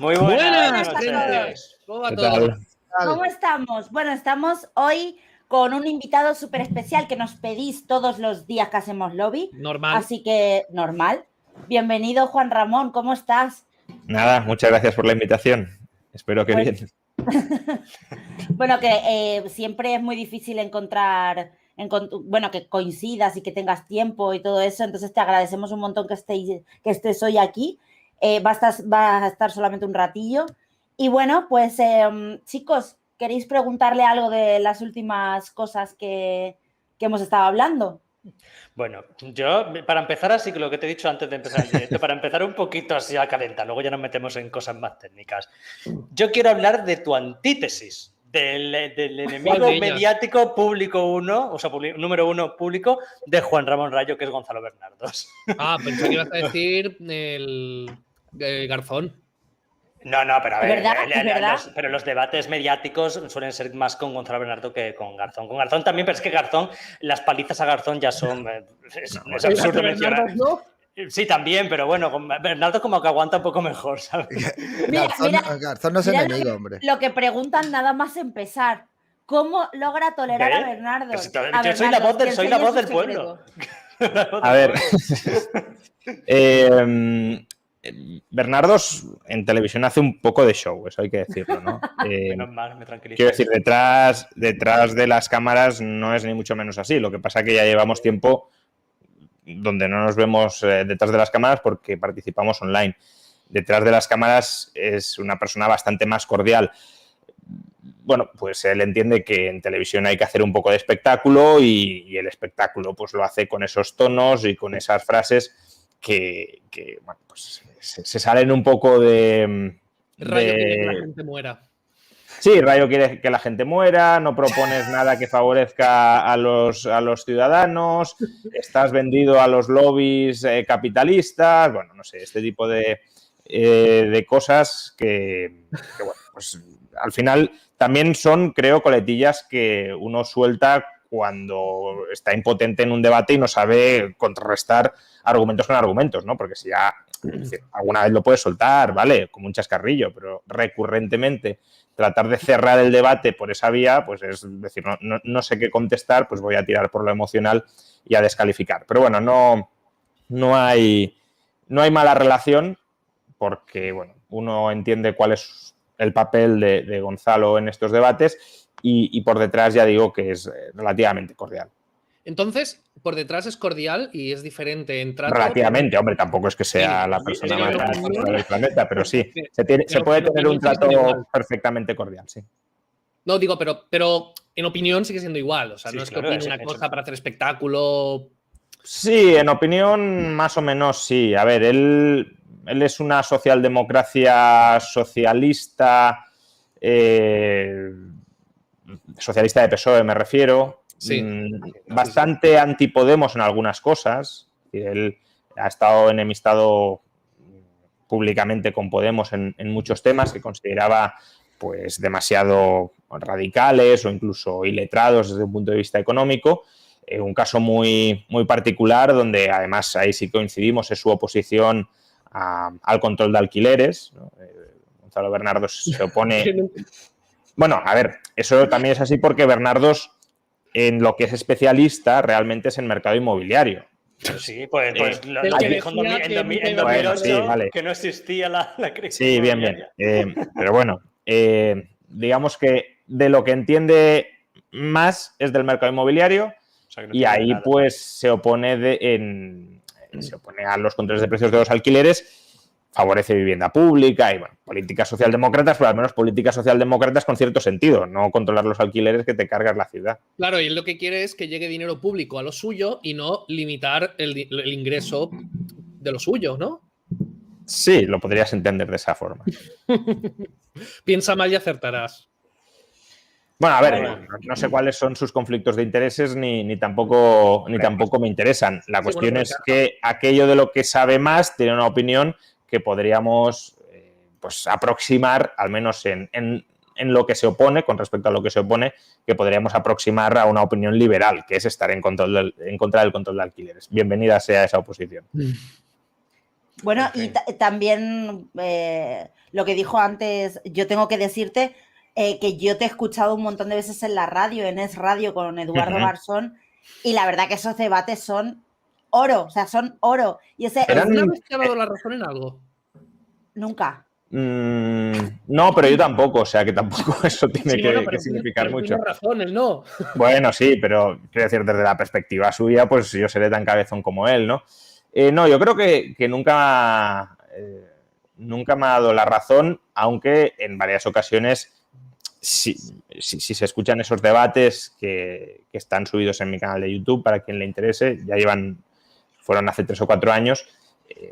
Muy Buenas, buenas gente. ¿Cómo va ¿Qué todo? tal? ¿Cómo estamos? Bueno, estamos hoy con un invitado súper especial que nos pedís todos los días que hacemos lobby. Normal. Así que, normal. Bienvenido, Juan Ramón, ¿cómo estás? Nada, muchas gracias por la invitación. Espero que bien. Bueno, que siempre es muy difícil encontrar, bueno, que coincidas y que tengas tiempo y todo eso, entonces te agradecemos un montón que estés hoy aquí. Vas a estar solamente un ratillo. Y bueno, pues chicos, ¿queréis preguntarle algo de las últimas cosas que hemos estado hablando? Bueno, yo, para empezar así, que lo que te he dicho antes de empezar el directo, para empezar un poquito así a calentar, luego ya nos metemos en cosas más técnicas. Yo quiero hablar de tu antítesis, del enemigo mediático público 1, o sea, número 1 público, de Juan Ramón Rayo, que es Gonzalo Bernardos. Ah, pensé que ibas a decir el Garzón. No, pero a ver, ¿Es verdad? pero los debates mediáticos suelen ser más con Gonzalo Bernardo que con Garzón. Con Garzón también, pero es que Garzón, las palizas a Garzón ya son... es absurdo mencionar. ¿No? Sí, también, pero bueno, con Bernardo como que aguanta un poco mejor, ¿sabes? Garzón no es enemigo, hombre. Lo que preguntan nada más empezar. ¿Cómo logra tolerar a Bernardo? Yo soy la voz del pueblo. A ver, Bernardos en televisión hace un poco de show, eso hay que decirlo, ¿no? Menos mal, me tranquilizo. Quiero decir, detrás de las cámaras no es ni mucho menos así. Lo que pasa es que ya llevamos tiempo donde no nos vemos detrás de las cámaras porque participamos online. Detrás de las cámaras es una persona bastante más cordial. Bueno, pues él entiende que en televisión hay que hacer un poco de espectáculo y el espectáculo pues lo hace con esos tonos y con esas frases que bueno, pues se salen un poco de... Rayo quiere que la gente muera. Sí, Rayo quiere que la gente muera, no propones nada que favorezca a los ciudadanos, estás vendido a los lobbies capitalistas, bueno, no sé, este tipo de cosas que bueno, pues al final también son, creo, coletillas que uno suelta cuando está impotente en un debate y no sabe contrarrestar argumentos con argumentos, ¿no? Porque si ya alguna vez lo puedes soltar, ¿vale? Como un chascarrillo, pero recurrentemente tratar de cerrar el debate por esa vía, pues es decir, no sé qué contestar, pues voy a tirar por lo emocional y a descalificar. Pero bueno, no hay mala relación porque, bueno, uno entiende cuál es el papel de Gonzalo en estos debates y por detrás ya digo que es relativamente cordial. Entonces, por detrás es cordial y es diferente en trato. Relativamente, hombre, tampoco es que sea la persona más tranquila del planeta, pero sí, se puede tener un trato perfectamente cordial, sí. No, digo, pero en opinión sigue siendo igual. O sea, Sí, no es que claro, opine una cosa para hacer espectáculo. Sí, en opinión más o menos sí. A ver, él es una socialdemocracia socialista, socialista de PSOE me refiero, Sí. bastante anti-Podemos en algunas cosas. Él ha estado enemistado públicamente con Podemos en muchos temas que consideraba pues demasiado radicales o incluso iletrados desde un punto de vista económico. Un caso muy, muy particular donde además ahí sí coincidimos es su oposición al control de alquileres, ¿no? Gonzalo Bernardos se opone... Bueno, a ver, eso también es así porque Bernardos en lo que es especialista realmente es en mercado inmobiliario. Sí, pues lo dijo en 2008, bueno, sí, vale. que no existía la crisis. Sí, bien. Pero bueno, digamos que de lo que entiende más es del mercado inmobiliario, o sea, no y ahí nada. Pues se opone a los controles de precios de los alquileres, favorece vivienda pública y, bueno, políticas socialdemócratas, pero al menos políticas socialdemócratas con cierto sentido, no controlar los alquileres que te cargas la ciudad. Claro, y él lo que quiere es que llegue dinero público a lo suyo y no limitar el ingreso de lo suyo, ¿no? Sí, lo podrías entender de esa forma. Piensa mal y acertarás. Bueno, a ver, no sé cuáles son sus conflictos de intereses ni tampoco me interesan. La cuestión es que aquello de lo que sabe más tiene una opinión que podríamos pues aproximar, al menos en lo que se opone, con respecto a lo que se opone, que podríamos aproximar a una opinión liberal, que es estar en contra del control de alquileres. Bienvenida sea esa oposición. Bueno, En y fin. también lo que dijo antes, yo tengo que decirte que yo te he escuchado un montón de veces en la radio, en Es Radio con Eduardo Ujú. Garzón, y la verdad que esos debates son oro, o sea, son oro. Y ese es ¿Alguna Eran, vez te ha dado la razón en algo? nunca. no, pero yo tampoco, o sea que tampoco eso tiene Sí, bueno, que significar pero mucho. tiene razón, él no. Bueno, sí, pero quiero decir, desde la perspectiva suya, pues yo seré tan cabezón como él, ¿no? No, yo creo que nunca, nunca me ha dado la razón, aunque en varias ocasiones, si se escuchan esos debates que están subidos en mi canal de YouTube, para quien le interese, fueron hace 3 o 4 años,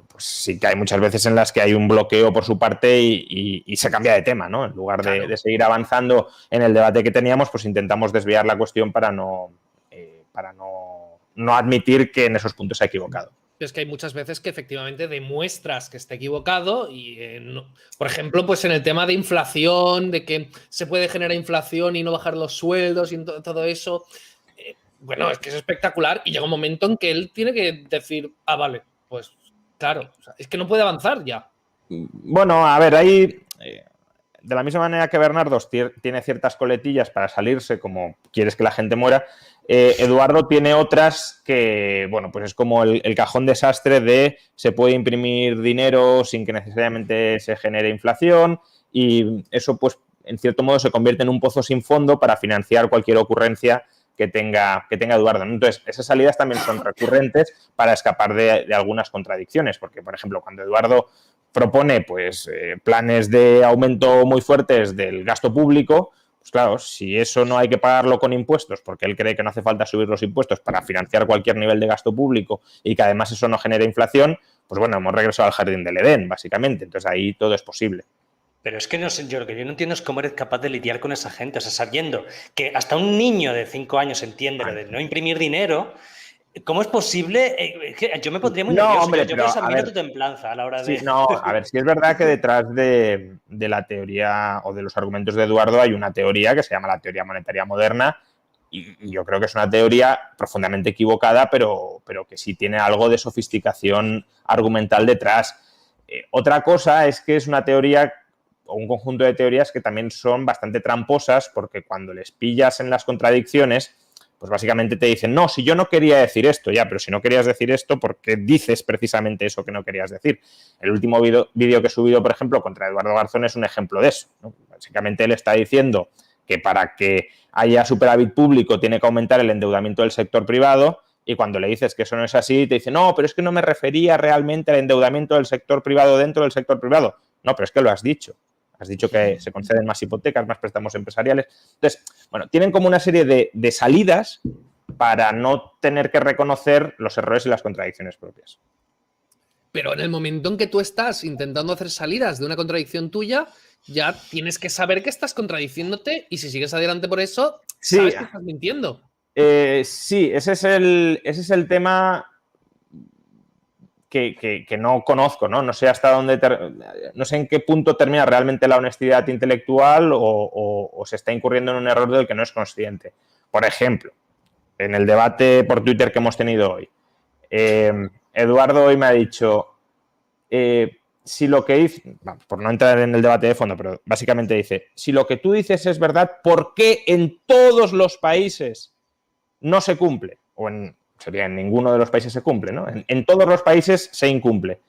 pues sí que hay muchas veces en las que hay un bloqueo por su parte y se cambia de tema, ¿no? En lugar Claro. de seguir avanzando en el debate que teníamos, pues intentamos desviar la cuestión para no admitir que en esos puntos se ha equivocado. Es que hay muchas veces que efectivamente demuestras que está equivocado y, por ejemplo, pues en el tema de inflación, de que se puede generar inflación y no bajar los sueldos y todo eso, bueno, es que es espectacular y llega un momento en que él tiene que decir, vale, pues claro, o sea, es que no puede avanzar ya. Bueno, a ver, ahí, de la misma manera que Bernardo tiene ciertas coletillas para salirse, como quieres que la gente muera, Eduardo tiene otras que, bueno, pues es como el cajón desastre de se puede imprimir dinero sin que necesariamente se genere inflación y eso, pues, en cierto modo se convierte en un pozo sin fondo para financiar cualquier ocurrencia que tenga Eduardo, ¿no? Entonces, esas salidas también son recurrentes para escapar de algunas contradicciones, porque, por ejemplo, cuando Eduardo propone pues planes de aumento muy fuertes del gasto público, pues claro, si eso no hay que pagarlo con impuestos, porque él cree que no hace falta subir los impuestos para financiar cualquier nivel de gasto público y que además eso no genera inflación, pues bueno, hemos regresado al jardín del Edén, básicamente. Entonces ahí todo es posible. Pero es que no sé, yo lo que yo no entiendo es cómo eres capaz de lidiar con esa gente, o sea, sabiendo que hasta un niño de 5 años entiende lo de no imprimir dinero. ¿Cómo es posible? Yo me pondría muy No, nervioso. hombre, Yo pero, pues a admiro ver, tu templanza a la hora sí, de. no, a ver, sí es verdad que detrás de la teoría o de los argumentos de Eduardo hay una teoría que se llama la teoría monetaria moderna y yo creo que es una teoría profundamente equivocada, pero que sí tiene algo de sofisticación argumental detrás. Otra cosa es que es una teoría o un conjunto de teorías que también son bastante tramposas porque cuando les pillas en las contradicciones, pues básicamente te dicen, no, si yo no quería decir esto, ya, pero si no querías decir esto, ¿por qué dices precisamente eso que no querías decir? El último vídeo que he subido, por ejemplo, contra Eduardo Garzón es un ejemplo de eso, ¿no? Básicamente él está diciendo que para que haya superávit público tiene que aumentar el endeudamiento del sector privado y cuando le dices que eso no es así, te dice, no, pero es que no me refería realmente al endeudamiento del sector privado dentro del sector privado. No, pero es que lo has dicho. Has dicho que se conceden más hipotecas, más préstamos empresariales. Entonces, bueno, tienen como una serie de salidas para no tener que reconocer los errores y las contradicciones propias. Pero en el momento en que tú estás intentando hacer salidas de una contradicción tuya, ya tienes que saber que estás contradiciéndote y si sigues adelante por eso, sabes que estás mintiendo. Sí, ese es el tema que no conozco, ¿no? No sé hasta dónde, no sé en qué punto termina realmente la honestidad intelectual o se está incurriendo en un error del que no es consciente. Por ejemplo, en el debate por Twitter que hemos tenido hoy, Eduardo hoy me ha dicho, si lo que dice, por no entrar en el debate de fondo, pero básicamente dice, si lo que tú dices es verdad, ¿por qué en todos los países no se cumple? O sería en ninguno de los países se cumple, ¿no? En todos los países se incumple.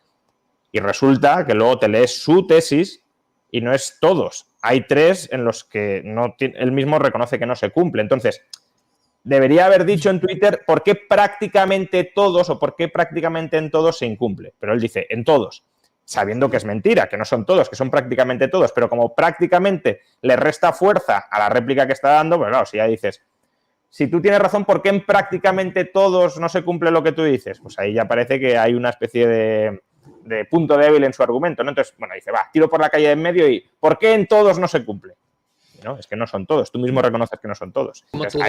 Y resulta que luego te lees su tesis y no es todos. Hay 3 en los que él mismo reconoce que no se cumple. Entonces, debería haber dicho en Twitter por qué prácticamente todos o por qué prácticamente en todos se incumple. Pero él dice, en todos, sabiendo que es mentira, que no son todos, que son prácticamente todos. Pero como prácticamente le resta fuerza a la réplica que está dando, pues claro, si ya dices, si tú tienes razón, ¿por qué en prácticamente todos no se cumple lo que tú dices? Pues ahí ya parece que hay una especie de punto débil en su argumento, ¿no? Entonces, bueno, dice, va, tiro por la calle de en medio y ¿por qué en todos no se cumple? No, es que no son todos. Tú mismo reconoces que no son todos. Entonces,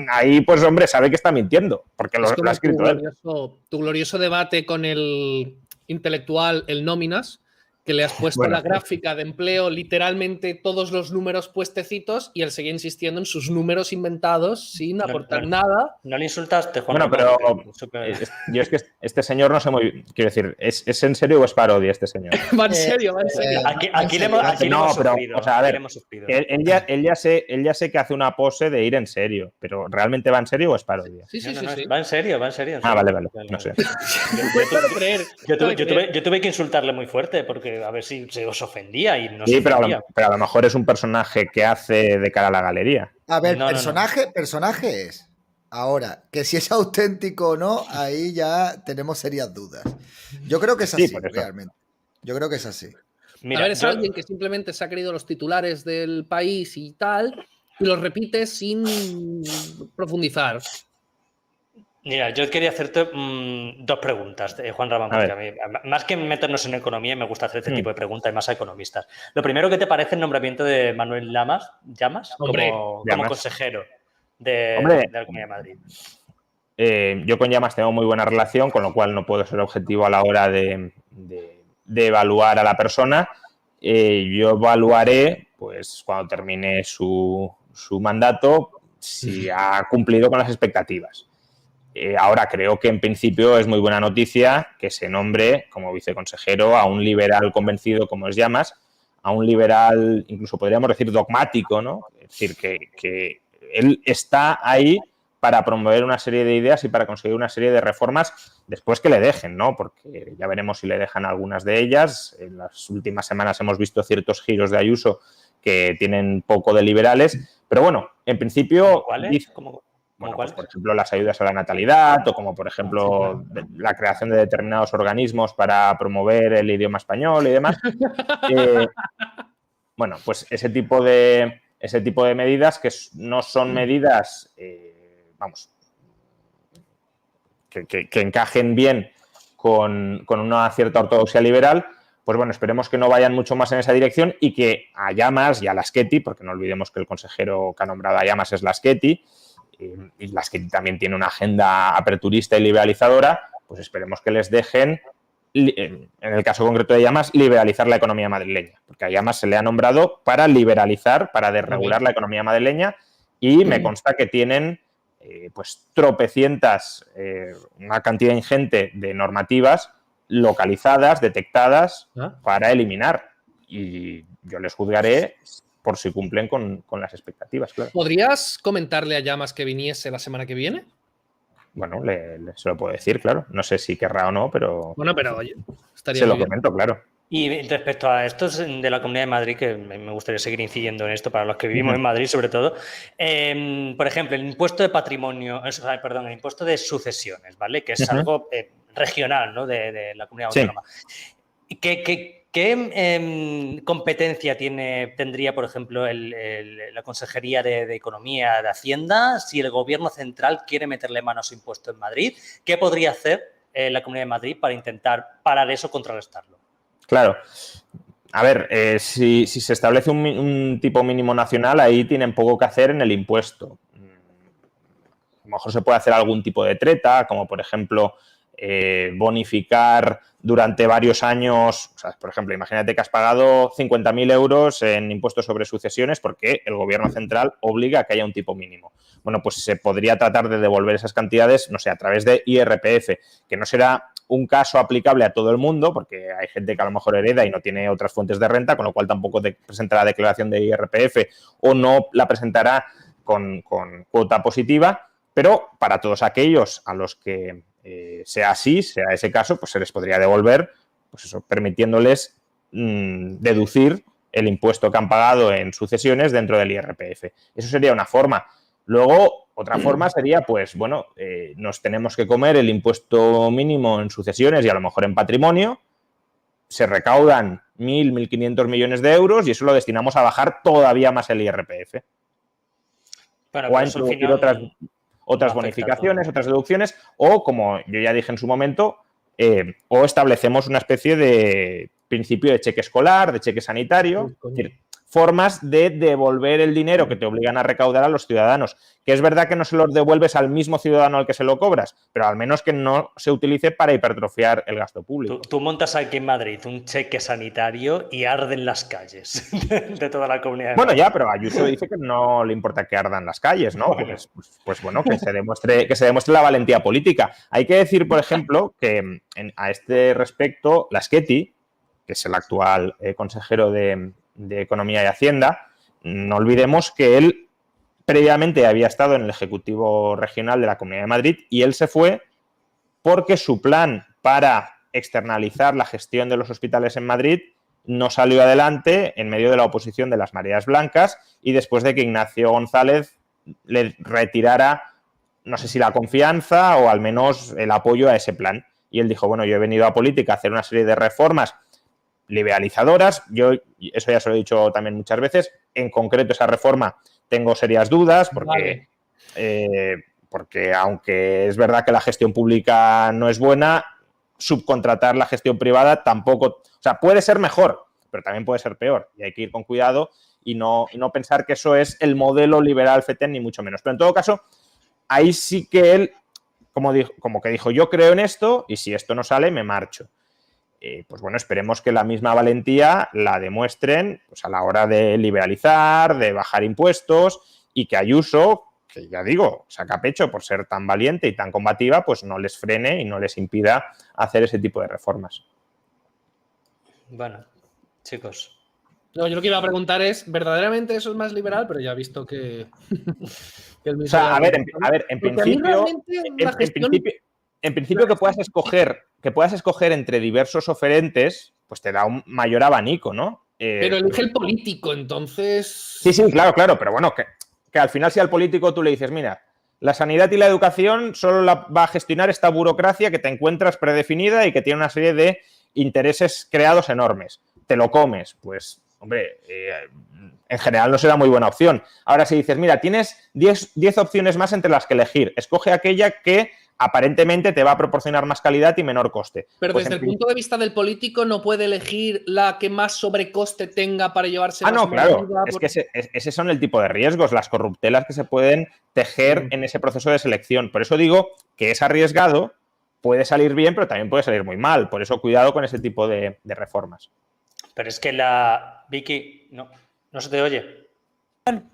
ahí, pues, hombre, sabe que está mintiendo, porque lo ha escrito él. Tu glorioso debate con el intelectual, el Nóminas, que le has puesto Bueno. la gráfica de empleo, literalmente todos los números puestecitos, y él seguía insistiendo en sus números inventados sin aportar nada. No le insultaste, Juan. Bueno, pero yo es que este señor no sé muy bien. Quiero decir, ¿es en serio o es parodia este señor? Va en serio, va en serio. Aquí le hemos sufrido. O sea, a ver, aquí le hemos sufrido. Él ya sé que hace una pose de ir en serio, pero ¿realmente va en serio o es parodia? Sí, sí, No, sí, no, sí. va en serio, va en serio. Ah, vale, no sé. Puedo creer. Yo tuve que insultarle muy fuerte porque a ver si se os ofendía y no Sí, se pero ofendía. a lo mejor es un personaje que hace de cara a la galería. A ver, No, no, personaje es. Ahora, que si es auténtico o no, ahí ya tenemos serias dudas. Yo creo que es Sí, así, por eso. realmente. Yo creo que es así. Mira, a ver, es yo- alguien que simplemente se ha creído los titulares del país y tal, y los repite sin profundizar. Mira, yo quería hacerte dos preguntas, Juan Ramón, A porque ver. a mí, más que meternos en economía, me gusta hacer este tipo de preguntas y más a economistas. Lo primero, ¿qué te parece el nombramiento de Manuel Llamas Hombre, como Llamas. consejero Hombre. de la Comunidad de Madrid? Yo con Llamas tengo muy buena relación, con lo cual no puedo ser objetivo a la hora de evaluar a la persona. Yo evaluaré, pues, cuando termine su mandato, si ha cumplido con las expectativas. Ahora creo que en principio es muy buena noticia que se nombre como viceconsejero a un liberal convencido como es Llamas, a un liberal, incluso podríamos decir dogmático, ¿no? Es decir, que él está ahí para promover una serie de ideas y para conseguir una serie de reformas después que le dejen, ¿no? Porque ya veremos si le dejan algunas de ellas. En las últimas semanas hemos visto ciertos giros de Ayuso que tienen poco de liberales, pero bueno, en principio... ¿Cuáles? Bueno, pues por ejemplo las ayudas a la natalidad o como por ejemplo la creación de determinados organismos para promover el idioma español y demás. Bueno, pues ese tipo de medidas que no son medidas, que encajen bien con una cierta ortodoxia liberal, pues bueno, esperemos que no vayan mucho más en esa dirección y que a Llamas y a Laschetti, porque no olvidemos que el consejero que ha nombrado a Llamas es Laschetti, y Laschetti también tiene una agenda aperturista y liberalizadora, pues esperemos que les dejen, en el caso concreto de Llamas, liberalizar la economía madrileña, porque a Llamas se le ha nombrado para liberalizar, para desregular la economía madrileña, y me consta que tienen pues tropecientas, una cantidad ingente de normativas localizadas, detectadas, para eliminar, y yo les juzgaré por si cumplen con las expectativas, claro. ¿Podrías comentarle a Llamas que viniese la semana que viene? Bueno, se lo puedo decir, claro. No sé si querrá o no, pero... Bueno, pero oye, estaría se lo bien. comento, claro. Y respecto a estos de la Comunidad de Madrid, que me gustaría seguir incidiendo en esto para los que vivimos en Madrid sobre todo, por ejemplo, el impuesto de patrimonio, perdón, el impuesto de sucesiones, ¿vale? Que es algo regional, ¿no? De la comunidad autónoma. ¿Qué competencia tendría, por ejemplo, la Consejería de Economía, de Hacienda, si el Gobierno central quiere meterle mano a su impuesto en Madrid? ¿Qué podría hacer la Comunidad de Madrid para intentar parar eso, contrarrestarlo? Claro. A ver, si se establece un tipo mínimo nacional, ahí tienen poco que hacer en el impuesto. A lo mejor se puede hacer algún tipo de treta, como por ejemplo bonificar durante varios años. O sea, por ejemplo, imagínate que has pagado 50.000 euros en impuestos sobre sucesiones porque el Gobierno central obliga a que haya un tipo mínimo. Bueno, pues se podría tratar de devolver esas cantidades, no sé, a través de IRPF, que no será un caso aplicable a todo el mundo, porque hay gente que a lo mejor hereda y no tiene otras fuentes de renta, con lo cual tampoco presentará declaración de IRPF o no la presentará con cuota positiva, pero para todos aquellos a los que sea así, sea ese caso, pues se les podría devolver, pues eso, permitiéndoles deducir el impuesto que han pagado en sucesiones dentro del IRPF. Eso sería una forma. Luego, otra forma sería, pues, bueno, nos tenemos que comer el impuesto mínimo en sucesiones y a lo mejor en patrimonio, se recaudan 1.000, 1.500 millones de euros y eso lo destinamos a bajar todavía más el IRPF. Bueno, o a introducir otras bonificaciones, otras deducciones, o, como yo ya dije en su momento, o establecemos una especie de principio de cheque escolar, de cheque sanitario, es decir, formas de devolver el dinero que te obligan a recaudar a los ciudadanos. Que es verdad que no se los devuelves al mismo ciudadano al que se lo cobras, pero al menos que no se utilice para hipertrofiar el gasto público. Tú montas aquí en Madrid un cheque sanitario y arden las calles de toda la comunidad de Bueno, Madrid. ya, pero Ayuso dice que no le importa que ardan las calles, ¿no? Pues bueno, que se demuestre la valentía política. Hay que decir, por ejemplo, que a este respecto, Laschetti, que es el actual consejero de Economía y Hacienda, no olvidemos que él previamente había estado en el Ejecutivo Regional de la Comunidad de Madrid y él se fue porque su plan para externalizar la gestión de los hospitales en Madrid no salió adelante en medio de la oposición de las mareas blancas y después de que Ignacio González le retirara, no sé si la confianza o al menos el apoyo a ese plan. Y él dijo, bueno, yo he venido a política a hacer una serie de reformas liberalizadoras. Yo, eso ya se lo he dicho también muchas veces, en concreto esa reforma tengo serias dudas porque, porque aunque es verdad que la gestión pública no es buena, subcontratar la gestión privada tampoco, o sea, puede ser mejor, pero también puede ser peor y hay que ir con cuidado y no pensar que eso es el modelo liberal FETEN ni mucho menos. Pero en todo caso, ahí sí que él, como que dijo, yo creo en esto y si esto no sale, me marcho. Pues bueno, esperemos que la misma valentía la demuestren pues, a la hora de liberalizar, de bajar impuestos y que Ayuso, que ya digo, saca pecho por ser tan valiente y tan combativa, pues no les frene y no les impida hacer ese tipo de reformas. Bueno, chicos. No, yo lo que iba a preguntar es, ¿verdaderamente eso es más liberal? Pero ya he visto que el mismo... O sea, a ver, en principio... En principio que puedas escoger entre diversos oferentes, pues te da un mayor abanico, ¿no? Pero elige el político, entonces... Sí, claro, pero bueno, que al final si al político tú le dices, mira, la sanidad y la educación solo la va a gestionar esta burocracia que te encuentras predefinida y que tiene una serie de intereses creados enormes. Te lo comes, pues, hombre, en general no será muy buena opción. Ahora si dices, mira, tienes 10 opciones más entre las que elegir, escoge aquella que aparentemente te va a proporcionar más calidad y menor coste. Pero pues desde el punto de vista del político no puede elegir la que más sobrecoste tenga para llevarse más no, claro. medida, Es que ese son el tipo de riesgos, las corruptelas que se pueden tejer en ese proceso de selección. Por eso digo que es arriesgado, puede salir bien, pero también puede salir muy mal. Por eso cuidado con ese tipo de reformas. Pero es que Vicky, no se te oye.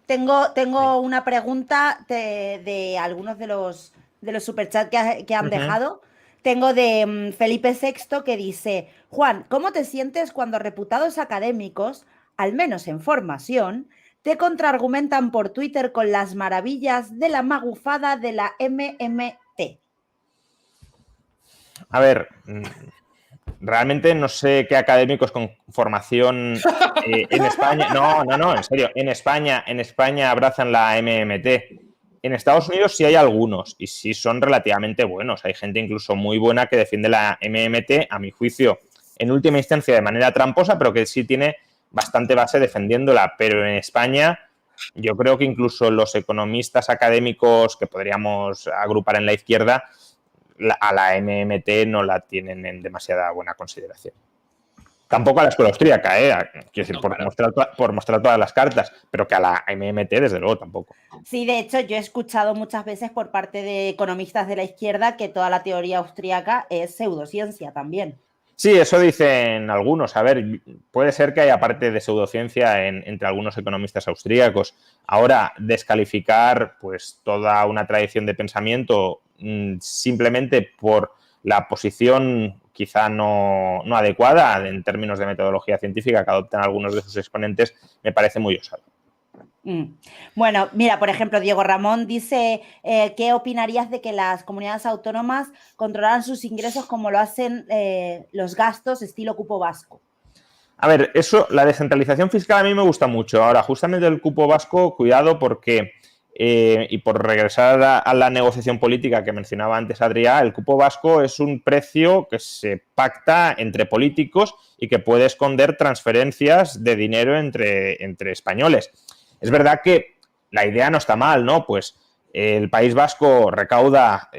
Tengo una pregunta de algunos de los superchats que han dejado. Tengo de Felipe VI que dice, Juan, ¿cómo te sientes cuando reputados académicos, al menos en formación, te contraargumentan por Twitter con las maravillas de la magufada de la MMT? A ver, realmente no sé qué académicos con formación en España... No, en serio, en España abrazan la MMT. En Estados Unidos sí hay algunos y sí son relativamente buenos. Hay gente incluso muy buena que defiende la MMT, a mi juicio, en última instancia de manera tramposa, pero que sí tiene bastante base defendiéndola. Pero en España yo creo que incluso los economistas académicos que podríamos agrupar en la izquierda, a la MMT no la tienen en demasiada buena consideración. Tampoco a la escuela austríaca, quiero decir, por mostrar todas las cartas, pero que a la MMT, desde luego, tampoco. Sí, de hecho, yo he escuchado muchas veces por parte de economistas de la izquierda que toda la teoría austríaca es pseudociencia también. Sí, eso dicen algunos. A ver, puede ser que haya parte de pseudociencia entre algunos economistas austríacos. Ahora, descalificar pues toda una tradición de pensamiento simplemente por la posición quizá no adecuada en términos de metodología científica que adoptan algunos de sus exponentes, me parece muy osado. Bueno, mira, por ejemplo, Diego Ramón dice, ¿qué opinarías de que las comunidades autónomas controlaran sus ingresos como lo hacen los gastos estilo cupo vasco? A ver, la descentralización fiscal a mí me gusta mucho. Ahora, justamente el cupo vasco, cuidado porque, y por regresar a la negociación política que mencionaba antes Adrià, el cupo vasco es un precio que se pacta entre políticos y que puede esconder transferencias de dinero entre españoles. Es verdad que la idea no está mal, ¿no? Pues el País Vasco recauda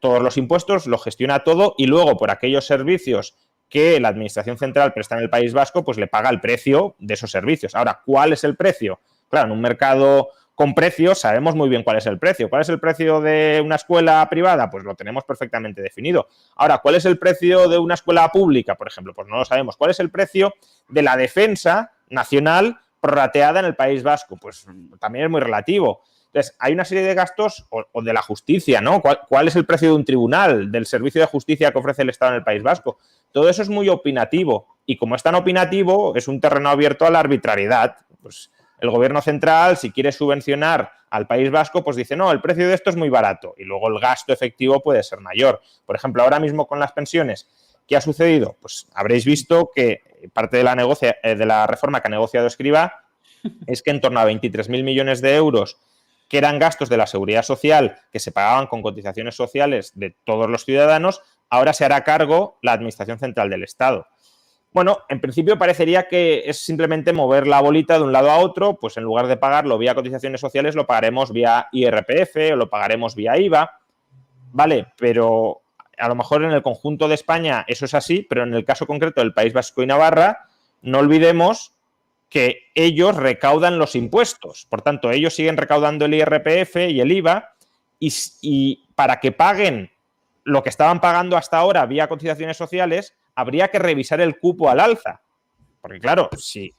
todos los impuestos, lo gestiona todo y luego por aquellos servicios que la administración central presta en el País Vasco, pues le paga el precio de esos servicios. Ahora, ¿cuál es el precio? Claro, en un mercado con precios sabemos muy bien cuál es el precio. ¿Cuál es el precio de una escuela privada? Pues lo tenemos perfectamente definido. Ahora, ¿cuál es el precio de una escuela pública, por ejemplo? Pues no lo sabemos. ¿Cuál es el precio de la defensa nacional prorrateada en el País Vasco? Pues también es muy relativo. Entonces, hay una serie de gastos o de la justicia, ¿no? ¿Cuál es el precio de un tribunal, del servicio de justicia que ofrece el Estado en el País Vasco? Todo eso es muy opinativo y como es tan opinativo, es un terreno abierto a la arbitrariedad. Pues el gobierno central, si quiere subvencionar al País Vasco, pues dice, no, el precio de esto es muy barato y luego el gasto efectivo puede ser mayor. Por ejemplo, ahora mismo con las pensiones, ¿qué ha sucedido? Pues habréis visto que parte de la reforma que ha negociado Escrivá es que en torno a 23.000 millones de euros que eran gastos de la Seguridad Social que se pagaban con cotizaciones sociales de todos los ciudadanos, ahora se hará cargo la Administración Central del Estado. Bueno, en principio parecería que es simplemente mover la bolita de un lado a otro, pues en lugar de pagarlo vía cotizaciones sociales, lo pagaremos vía IRPF o lo pagaremos vía IVA. Vale, pero a lo mejor en el conjunto de España eso es así, pero en el caso concreto del País Vasco y Navarra, no olvidemos que ellos recaudan los impuestos. Por tanto, ellos siguen recaudando el IRPF y el IVA y para que paguen lo que estaban pagando hasta ahora vía cotizaciones sociales, habría que revisar el cupo al alza. Porque claro, si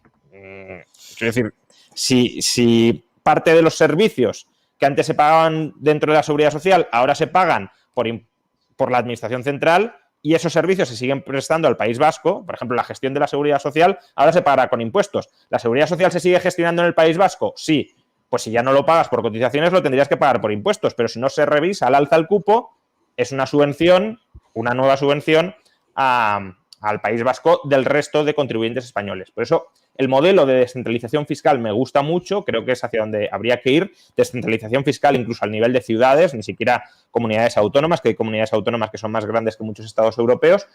parte de los servicios que antes se pagaban dentro de la Seguridad Social ahora se pagan por la Administración Central y esos servicios se siguen prestando al País Vasco, por ejemplo, la gestión de la Seguridad Social ahora se pagará con impuestos. ¿La Seguridad Social se sigue gestionando en el País Vasco? Sí. Pues si ya no lo pagas por cotizaciones, lo tendrías que pagar por impuestos. Pero si no se revisa al alza el cupo, es una subvención, una nueva subvención al País Vasco del resto de contribuyentes españoles. Por eso, el modelo de descentralización fiscal me gusta mucho, creo que es hacia donde habría que ir, descentralización fiscal incluso al nivel de ciudades, ni siquiera comunidades autónomas, que hay comunidades autónomas que son más grandes que muchos estados europeos,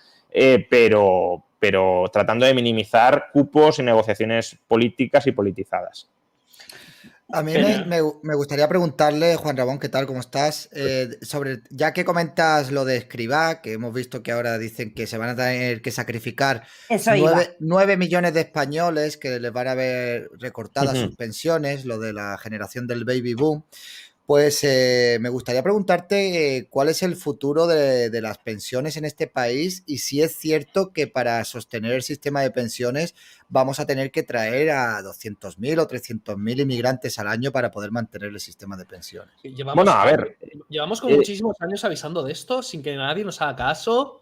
pero tratando de minimizar cupos y negociaciones políticas y politizadas. A mí me gustaría preguntarle, Juan Ramón, ¿qué tal? ¿Cómo estás? Sobre, ya que comentas lo de Escrivá, que hemos visto que ahora dicen que se van a tener que sacrificar 9 millones de españoles que les van a ver recortadas sus pensiones, lo de la generación del baby boom. Pues me gustaría preguntarte cuál es el futuro de las pensiones en este país y si es cierto que para sostener el sistema de pensiones vamos a tener que traer a 200.000 o 300.000 inmigrantes al año para poder mantener el sistema de pensiones. Llevamos como muchísimos años avisando de esto sin que nadie nos haga caso.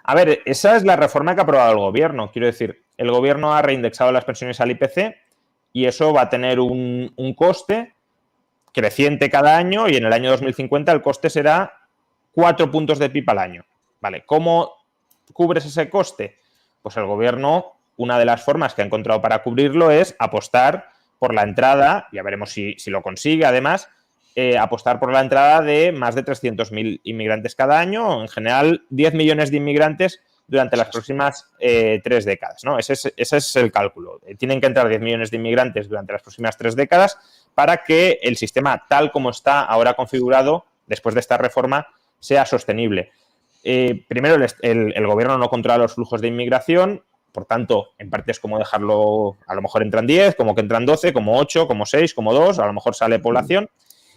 A ver, esa es la reforma que ha aprobado el gobierno. Quiero decir, el gobierno ha reindexado las pensiones al IPC y eso va a tener un coste creciente cada año y en el año 2050 el coste será 4 puntos de PIB al año. Vale, ¿cómo cubres ese coste? Pues el gobierno, una de las formas que ha encontrado para cubrirlo es apostar por la entrada, ya veremos si lo consigue además, apostar por la entrada de más de 300.000 inmigrantes cada año, en general 10 millones de inmigrantes durante las próximas 3 décadas, ¿no? Ese es el cálculo. Tienen que entrar 10 millones de inmigrantes durante las próximas 3 décadas para que el sistema, tal como está ahora configurado, después de esta reforma, sea sostenible. Primero, el gobierno no controla los flujos de inmigración, por tanto, en parte es como dejarlo, a lo mejor entran 10, como que entran 12, como 8, como 6, como 2, a lo mejor sale población.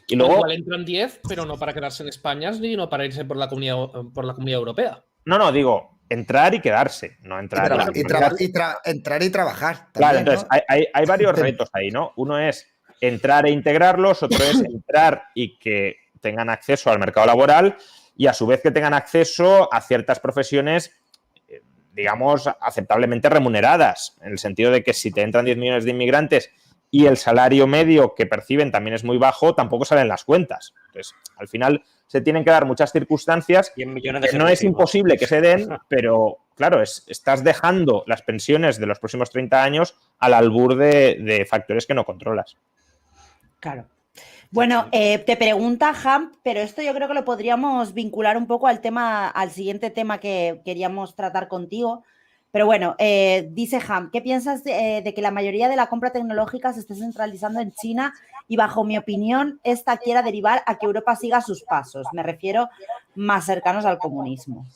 Y luego, igual entran 10, pero no para quedarse en España ni no para irse por la comunidad europea. No, digo, entrar y quedarse, no entrar entrar y trabajar. También, claro, entonces ¿no? hay varios retos ahí, ¿no? Uno es entrar e integrarlos, otro es entrar y que tengan acceso al mercado laboral y a su vez que tengan acceso a ciertas profesiones, digamos, aceptablemente remuneradas, en el sentido de que si te entran 10 millones de inmigrantes y el salario medio que perciben también es muy bajo, tampoco salen las cuentas. Entonces, al final se tienen que dar muchas circunstancias que no es imposible que se den, pero claro, estás dejando las pensiones de los próximos 30 años al albur de factores que no controlas. Claro. Bueno, te pregunta Ham, pero esto yo creo que lo podríamos vincular un poco al siguiente tema que queríamos tratar contigo. Pero bueno, dice Ham, ¿qué piensas de que la mayoría de la compra tecnológica se esté centralizando en China? Y bajo mi opinión, esta quiera derivar a que Europa siga sus pasos. Me refiero más cercanos al comunismo.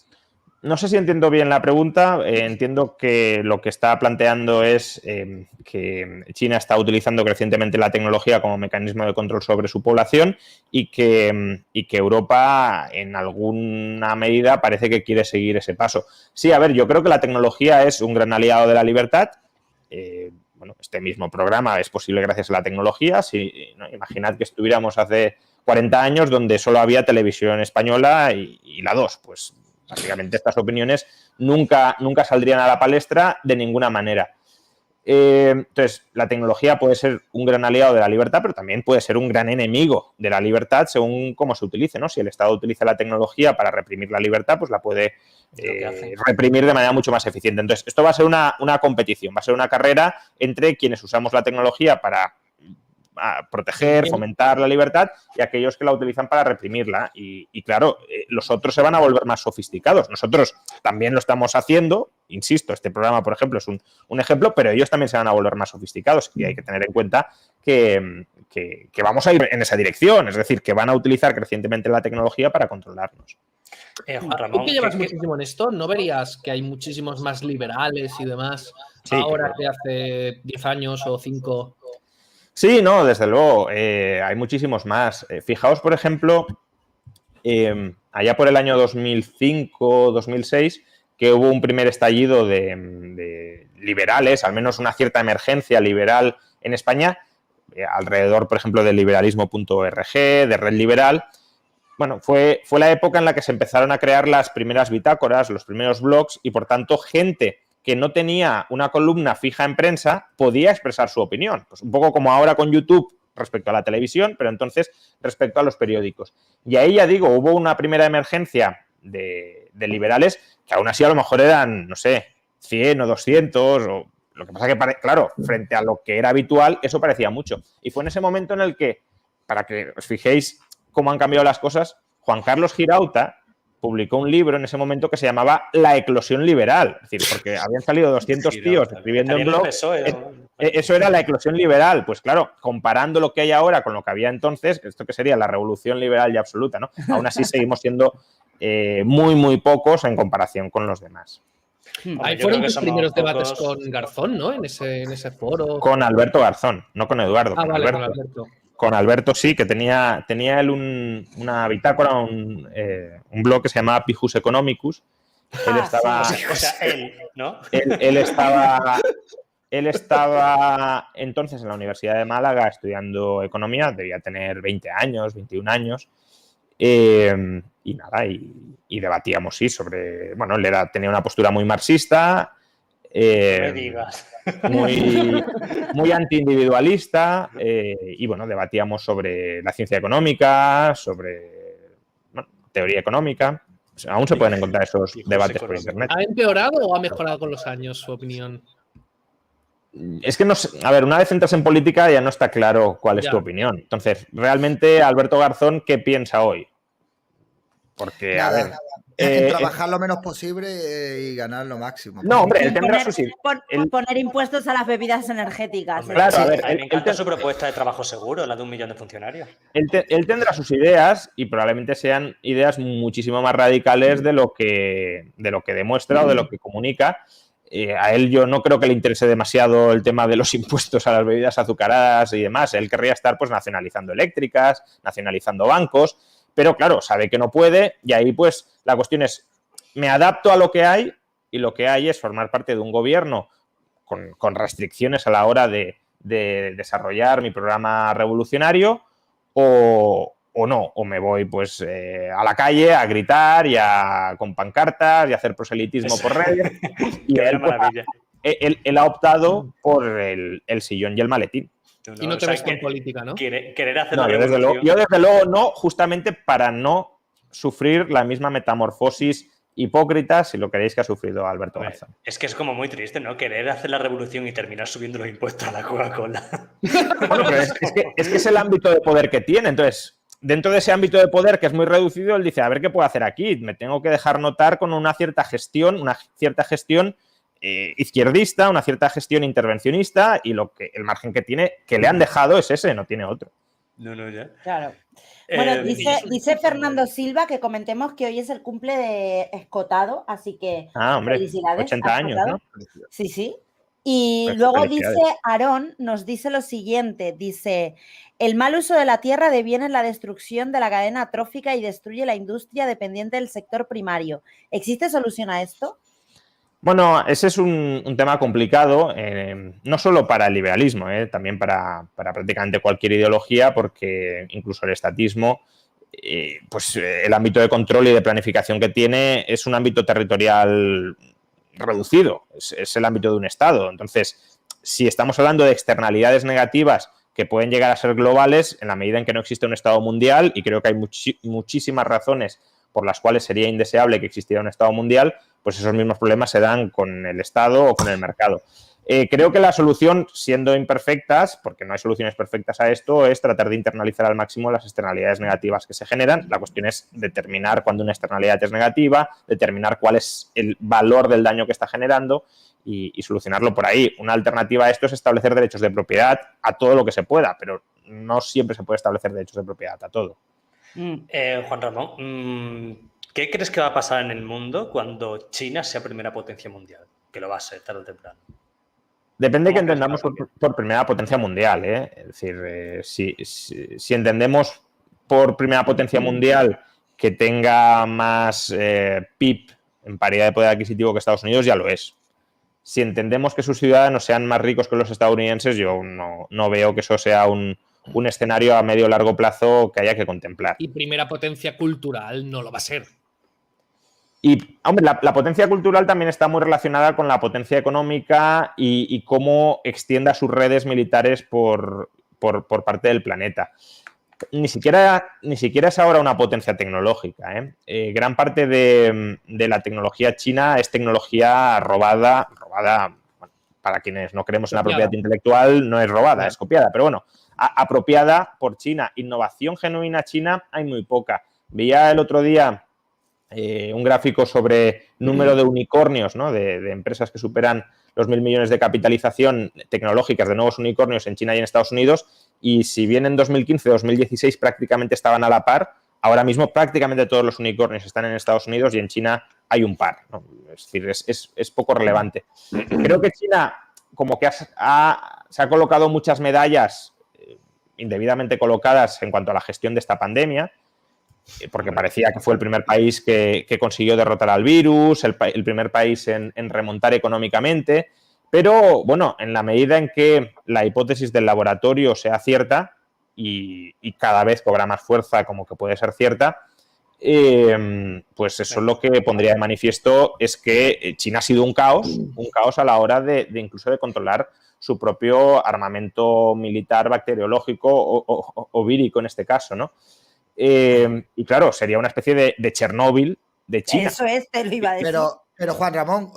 no sé si entiendo bien la pregunta. Entiendo que lo que está planteando es que China está utilizando crecientemente la tecnología como mecanismo de control sobre su población y que Europa, en alguna medida, parece que quiere seguir ese paso. Sí, a ver, yo creo que la tecnología es un gran aliado de la libertad. Bueno, este mismo programa es posible gracias a la tecnología. ¿No? Imaginad que estuviéramos hace 40 años donde solo había televisión española y la 2, pues básicamente estas opiniones nunca saldrían a la palestra de ninguna manera. Entonces, la tecnología puede ser un gran aliado de la libertad, pero también puede ser un gran enemigo de la libertad según cómo se utilice, ¿no? Si el Estado utiliza la tecnología para reprimir la libertad, pues la puede reprimir de manera mucho más eficiente. Entonces, esto va a ser una competición, va a ser una carrera entre quienes usamos la tecnología para proteger, fomentar la libertad y aquellos que la utilizan para reprimirla. Y claro, los otros se van a volver más sofisticados. Nosotros también lo estamos haciendo, insisto, este programa, por ejemplo, es un ejemplo, pero ellos también se van a volver más sofisticados y hay que tener en cuenta que vamos a ir en esa dirección, es decir, que van a utilizar crecientemente la tecnología para controlarnos. Juan Ramón, tú que llevas muchísimo en esto, ¿no verías que hay muchísimos más liberales y demás ahora que hace 10 años o 5? Sí, no, desde luego, hay muchísimos más. Fijaos, por ejemplo, allá por el año 2005-2006, que hubo un primer estallido de liberales, al menos una cierta emergencia liberal en España, alrededor, por ejemplo, del liberalismo.org, de Red Liberal. Bueno, fue la época en la que se empezaron a crear las primeras bitácoras, los primeros blogs, y por tanto gente que no tenía una columna fija en prensa podía expresar su opinión. Pues un poco como ahora con YouTube respecto a la televisión, pero entonces respecto a los periódicos. Y ahí, ya digo, hubo una primera emergencia de liberales que aún así a lo mejor eran, no sé, 100 o 200, o lo que pasa que, claro, frente a lo que era habitual, eso parecía mucho. Y fue en ese momento en el que, para que os fijéis cómo han cambiado las cosas, Juan Carlos Girauta publicó un libro en ese momento que se llamaba La eclosión liberal. Es decir, porque habían salido 200 tíos escribiendo en blog. Eso era la eclosión liberal. Pues claro, comparando lo que hay ahora con lo que había entonces, esto que sería la revolución liberal y absoluta, ¿no? Aún así seguimos siendo muy pocos en comparación con los demás. Ahí fueron tus primeros debates con Garzón, ¿no? En ese foro. Con Alberto Garzón, no con Eduardo. Con Alberto. Con Alberto sí, que tenía él una bitácora, un blog que se llamaba Pijus Economicus. Él estaba... él, ¿no? Él estaba entonces en la Universidad de Málaga estudiando economía, debía tener 20 años, 21 años, y nada, y debatíamos, sí, sobre... Bueno, él tenía una postura muy marxista, no me digas. muy antiindividualista, y bueno, debatíamos sobre la ciencia económica, sobre teoría económica. Aún se pueden encontrar esos debates por internet. ¿Ha empeorado o ha mejorado con los años su opinión? Es que no sé, a ver, una vez entras en política ya no está claro cuál es tu opinión. Entonces, realmente, Alberto Garzón, ¿qué piensa hoy? Porque, a ver... trabajar lo menos posible y ganar lo máximo. No, hombre, él tendrá sus... Poner impuestos a las bebidas energéticas. Hombre, claro, a ver, me encanta su propuesta de trabajo seguro, la de 1 millón de funcionarios. Él tendrá sus ideas y probablemente sean ideas muchísimo más radicales de lo que demuestra o de lo que comunica. A él yo no creo que le interese demasiado el tema de los impuestos a las bebidas azucaradas y demás. Él querría estar pues nacionalizando eléctricas, nacionalizando bancos, pero claro, sabe que no puede y ahí pues la cuestión es, me adapto a lo que hay y lo que hay es formar parte de un gobierno con restricciones a la hora de desarrollar mi programa revolucionario o no, o me voy pues a la calle a gritar con pancartas y a hacer proselitismo por redes. Y él, pues, él ha optado por el sillón y el maletín. Y no te ves con política, ¿no? Querer hacer la revolución. Yo desde luego no, justamente para no sufrir la misma metamorfosis hipócrita, si lo queréis, que ha sufrido Alberto Garzón. Es que es como muy triste, ¿no? Querer hacer la revolución y terminar subiendo los impuestos a la Coca-Cola. Bueno, pero es que es el ámbito de poder que tiene. Entonces, dentro de ese ámbito de poder que es muy reducido, él dice, a ver qué puedo hacer aquí. Me tengo que dejar notar con una cierta gestión izquierdista, una cierta gestión intervencionista y el margen que tiene, que le han dejado es ese, no tiene otro. No, ya. Claro. Bueno, dice y- Fernando Silva que comentemos que hoy es el cumple de Escotado, así que hombre, felicidades. 80 a años, Escotado. ¿no? Sí, sí. Y Pues luego felicidades. dice Aarón, nos dice lo siguiente, dice, el mal uso de la tierra deviene en la destrucción de la cadena trófica y destruye la industria dependiente del sector primario. ¿Existe solución a esto? Bueno, ese es un tema complicado, no solo para el liberalismo, también para prácticamente cualquier ideología, porque incluso el estatismo, el ámbito de control y de planificación que tiene es un ámbito territorial reducido, es el ámbito de un Estado. Entonces, si estamos hablando de externalidades negativas que pueden llegar a ser globales, en la medida en que no existe un Estado mundial, y creo que hay muchísimas razones por las cuales sería indeseable que existiera un Estado mundial, pues esos mismos problemas se dan con el Estado o con el mercado. Creo que la solución, siendo imperfectas, porque no hay soluciones perfectas a esto, es tratar de internalizar al máximo las externalidades negativas que se generan. La cuestión es determinar cuándo una externalidad es negativa, determinar cuál es el valor del daño que está generando y solucionarlo por ahí. Una alternativa a esto es establecer derechos de propiedad a todo lo que se pueda, pero no siempre se puede establecer derechos de propiedad a todo. Juan Ramón, ¿qué crees que va a pasar en el mundo cuando China sea primera potencia mundial? Que lo va a ser tarde o temprano. Depende de que entendamos por primera potencia mundial. Es decir, si entendemos por primera potencia mundial que tenga más PIB en paridad de poder adquisitivo que Estados Unidos, ya lo es. Si entendemos que sus ciudadanos sean más ricos que los estadounidenses, yo no veo que eso sea un escenario a medio o largo plazo que haya que contemplar. Y primera potencia cultural no lo va a ser. Y, hombre, la potencia cultural también está muy relacionada con la potencia económica y cómo extienda sus redes militares por parte del planeta. Ni siquiera es ahora una potencia tecnológica. Gran parte de la tecnología china es tecnología robada, bueno, para quienes no creemos en la propiedad intelectual, no es robada, es copiada, pero bueno, apropiada por China. Innovación genuina china hay muy poca. Veía el otro día un gráfico sobre número de unicornios, ¿no? de empresas que superan los 1.000 millones de capitalización tecnológicas, de nuevos unicornios en China y en Estados Unidos, y si bien en 2015-2016 prácticamente estaban a la par, ahora mismo prácticamente todos los unicornios están en Estados Unidos y en China hay un par, ¿no? Es decir, es poco relevante. Creo que China como que se ha colocado muchas medallas indebidamente colocadas en cuanto a la gestión de esta pandemia, porque parecía que fue el primer país que consiguió derrotar al virus, el primer país en remontar económicamente, pero bueno, en la medida en que la hipótesis del laboratorio sea cierta y cada vez cobra más fuerza como que puede ser cierta, pues eso lo que pondría de manifiesto es que China ha sido un caos a la hora de incluso de controlar su propio armamento militar bacteriológico o vírico en este caso, ¿no? Y claro, sería una especie de Chernóbil de China. Eso es, te lo iba a decir. Pero Juan Ramón,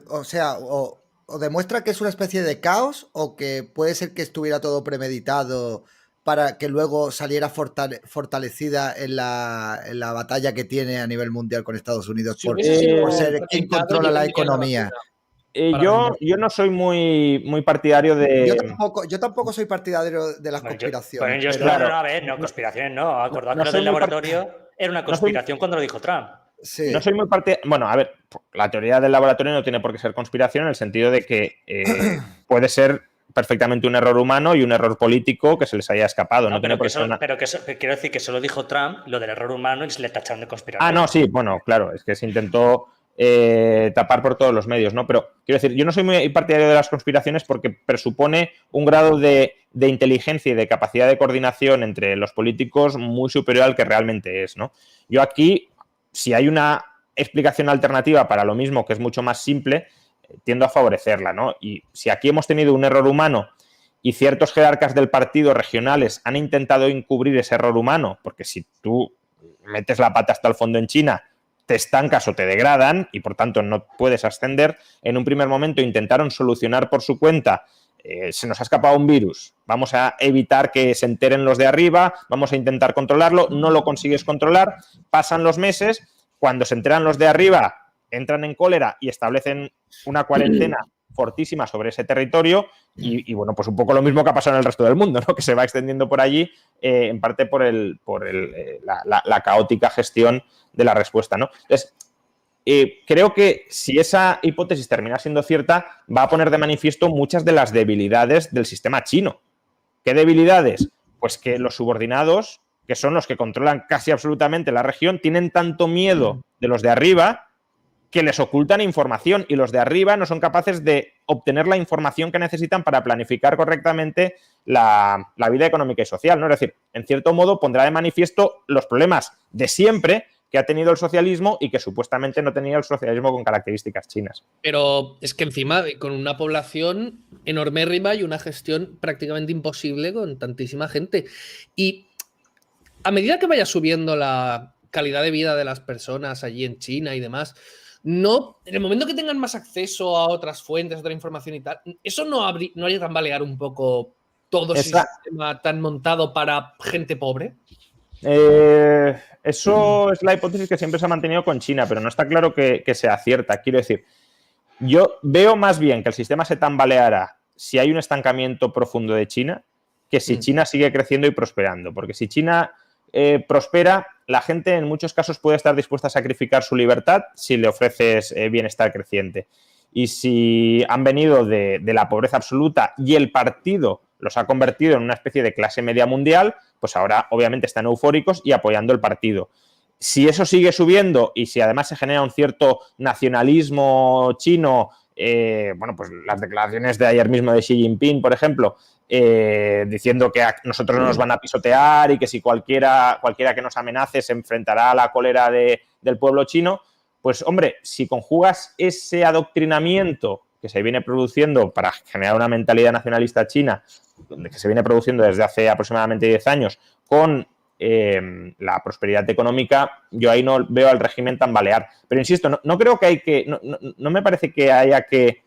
o sea, o demuestra que es una especie de caos o que puede ser que estuviera todo premeditado para que luego saliera fortalecida en la batalla que tiene a nivel mundial con Estados Unidos por ser quien controla la economía. Yo no soy muy partidario de... Yo tampoco soy partidario de las conspiraciones. Conspiraciones no. Acordad que lo del laboratorio era una conspiración cuando lo dijo Trump. Sí. No soy muy partidario... Bueno, a ver, la teoría del laboratorio no tiene por qué ser conspiración en el sentido de que puede ser perfectamente un error humano y un error político que se les haya escapado. Pero quiero decir que solo dijo Trump lo del error humano y se le tacharon de conspiración. Ah, no, sí, bueno, claro, es que se intentó tapar por todos los medios, ¿no? Pero quiero decir, yo no soy muy partidario de las conspiraciones porque presupone un grado de inteligencia y de capacidad de coordinación entre los políticos muy superior al que realmente es, ¿no? Yo aquí, si hay una explicación alternativa para lo mismo, que es mucho más simple, tiendo a favorecerla, ¿no? Y si aquí hemos tenido un error humano y ciertos jerarcas del partido regionales han intentado encubrir ese error humano, porque si tú metes la pata hasta el fondo en China, te estancas o te degradan y por tanto no puedes ascender, en un primer momento intentaron solucionar por su cuenta, se nos ha escapado un virus, vamos a evitar que se enteren los de arriba, vamos a intentar controlarlo, no lo consigues controlar, pasan los meses, cuando se enteran los de arriba, entran en cólera y establecen una cuarentena fortísima sobre ese territorio y bueno, pues un poco lo mismo que ha pasado en el resto del mundo, ¿no? Que se va extendiendo por allí, en parte por la caótica gestión de la respuesta, ¿no? Entonces, creo que si esa hipótesis termina siendo cierta, va a poner de manifiesto muchas de las debilidades del sistema chino. ¿Qué debilidades? Pues que los subordinados, que son los que controlan casi absolutamente la región, tienen tanto miedo de los de arriba que les ocultan información y los de arriba no son capaces de obtener la información que necesitan para planificar correctamente la vida económica y social, ¿no? Es decir, en cierto modo pondrá de manifiesto los problemas de siempre que ha tenido el socialismo y que supuestamente no tenía el socialismo con características chinas. Pero es que encima, con una población enormérrima y una gestión prácticamente imposible con tantísima gente. Y a medida que vaya subiendo la calidad de vida de las personas allí en China y demás, no, en el momento que tengan más acceso a otras fuentes, a otra información y tal, ¿eso no haría tambalear un poco todo ese sistema tan montado para gente pobre? Eso es la hipótesis que siempre se ha mantenido con China, pero no está claro que sea cierta. Quiero decir, yo veo más bien que el sistema se tambaleará si hay un estancamiento profundo de China que si China sigue creciendo y prosperando. Porque si China prospera, la gente en muchos casos puede estar dispuesta a sacrificar su libertad si le ofreces bienestar creciente. Y si han venido de la pobreza absoluta y el partido los ha convertido en una especie de clase media mundial, pues ahora obviamente están eufóricos y apoyando el partido. Si eso sigue subiendo y si además se genera un cierto nacionalismo chino, bueno, pues las declaraciones de ayer mismo de Xi Jinping, por ejemplo, diciendo que a nosotros no nos van a pisotear y que si cualquiera que nos amenace se enfrentará a la cólera del pueblo chino, pues hombre, si conjugas ese adoctrinamiento que se viene produciendo para generar una mentalidad nacionalista china, que se viene produciendo desde hace aproximadamente 10 años, con la prosperidad económica, yo ahí no veo al régimen tambalear. Pero insisto, no creo que hay que... No me parece que haya que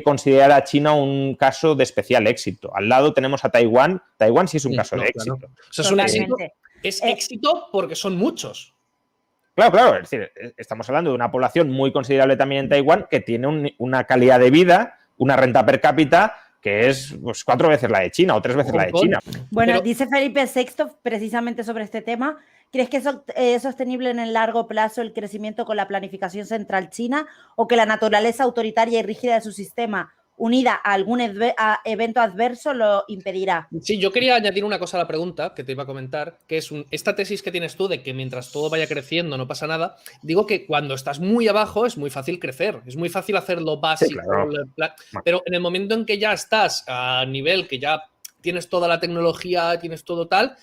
considerar a China un caso de especial éxito. Al lado tenemos a Taiwán. Taiwán sí es un caso de éxito. Claro. O sea, es un éxito. Es éxito porque son muchos. Claro. Es decir, estamos hablando de una población muy considerable también en Taiwán que tiene una calidad de vida, una renta per cápita que es pues, 4 veces la de China o 3 veces la de China. Bueno, dice Felipe VI precisamente sobre este tema. ¿Crees que es sostenible en el largo plazo el crecimiento con la planificación central china o que la naturaleza autoritaria y rígida de su sistema, unida a algún evento adverso, lo impedirá? Sí, yo quería añadir una cosa a la pregunta que te iba a comentar, que es esta tesis que tienes tú de que mientras todo vaya creciendo no pasa nada. Digo que cuando estás muy abajo es muy fácil crecer, es muy fácil hacer lo básico, sí, claro. Pero en el momento en que ya estás a nivel que ya tienes toda la tecnología, tienes todo tal,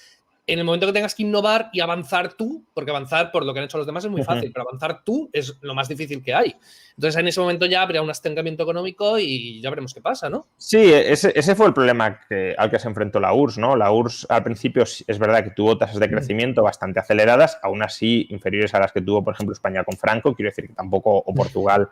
en el momento que tengas que innovar y avanzar tú, porque avanzar por lo que han hecho los demás es muy fácil, pero avanzar tú es lo más difícil que hay. Entonces, en ese momento ya habría un estancamiento económico y ya veremos qué pasa, ¿no? Sí, ese fue el problema al que se enfrentó la URSS, ¿no? La URSS al principio es verdad que tuvo tasas de crecimiento bastante aceleradas, aún así inferiores a las que tuvo, por ejemplo, España con Franco, quiero decir que tampoco, o Portugal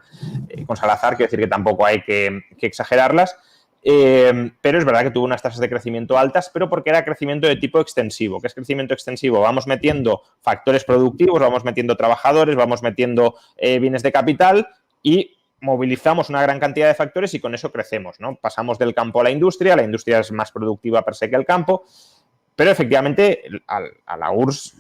con Salazar, quiero decir que tampoco hay que exagerarlas. Pero es verdad que tuvo unas tasas de crecimiento altas, pero porque era crecimiento de tipo extensivo. ¿Qué es crecimiento extensivo? Vamos metiendo factores productivos, vamos metiendo trabajadores, vamos metiendo bienes de capital y movilizamos una gran cantidad de factores y con eso crecemos, ¿no? Pasamos del campo a la industria es más productiva per se que el campo, pero efectivamente a la URSS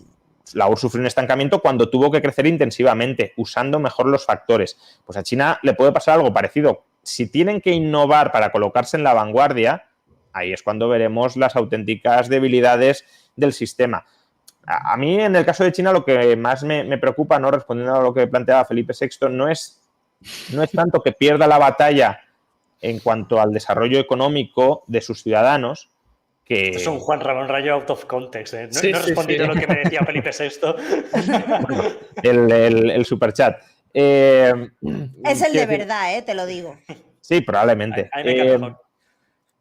sufrió un estancamiento cuando tuvo que crecer intensivamente, usando mejor los factores. Pues a China le puede pasar algo parecido. Si tienen que innovar para colocarse en la vanguardia, ahí es cuando veremos las auténticas debilidades del sistema. A mí, en el caso de China, lo que más me preocupa, ¿no? Respondiendo a lo que planteaba Felipe VI, no es tanto que pierda la batalla en cuanto al desarrollo económico de sus ciudadanos, que... Es un Juan Ramón Rayo out of context, ¿eh? No he respondido lo que me decía Felipe VI. el superchat. Es el de verdad, te lo digo. Sí, probablemente.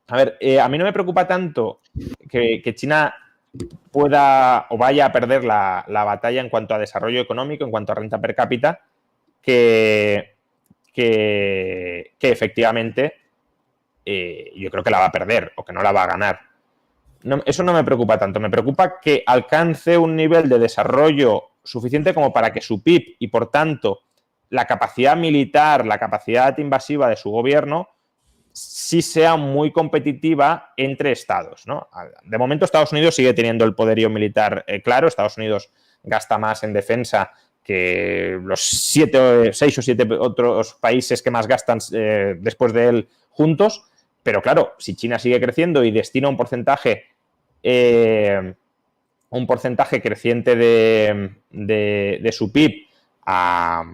A ver, a mí no me preocupa tanto que China pueda o vaya a perder la batalla en cuanto a desarrollo económico, en cuanto a renta per cápita, que efectivamente yo creo que la va a perder o que no la va a ganar. No, eso no me preocupa tanto. Me preocupa que alcance un nivel de desarrollo suficiente como para que su PIB y, por tanto, la capacidad militar, la capacidad invasiva de su gobierno sí sea muy competitiva entre estados, ¿no? De momento Estados Unidos sigue teniendo el poderío militar claro. Estados Unidos gasta más en defensa que los 6 o 7 otros países que más gastan después de él juntos. Pero claro, si China sigue creciendo y destina un porcentaje creciente de su PIB a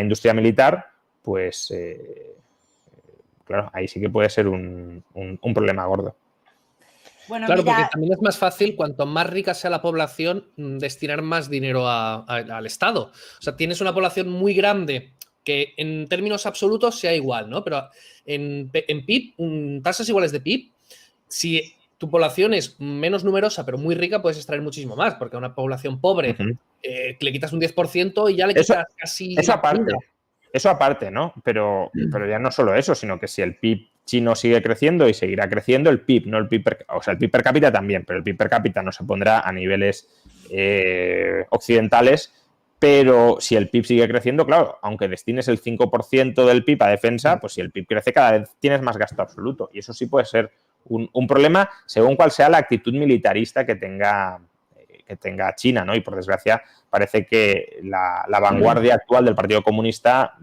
industria militar, pues claro, ahí sí que puede ser un problema gordo. Bueno, Claro, mira, porque también es más fácil, cuanto más rica sea la población, destinar más dinero al Estado. O sea, tienes una población muy grande que en términos absolutos sea igual, ¿no? Pero en PIB, tasas iguales de PIB, si tu población es menos numerosa pero muy rica, puedes extraer muchísimo más, porque a una población pobre le quitas un 10% y ya le quitas casi... Eso aparte, ¿no? Pero ya no solo eso, sino que si el PIB chino sigue creciendo y seguirá creciendo, el PIB, no el PIB el PIB per cápita también, pero el PIB per cápita no se pondrá a niveles occidentales, pero si el PIB sigue creciendo, claro, aunque destines el 5% del PIB a defensa, pues si el PIB crece cada vez tienes más gasto absoluto, y eso sí puede ser un problema según cuál sea la actitud militarista que tenga China, ¿no? Y por desgracia parece que la vanguardia actual del Partido Comunista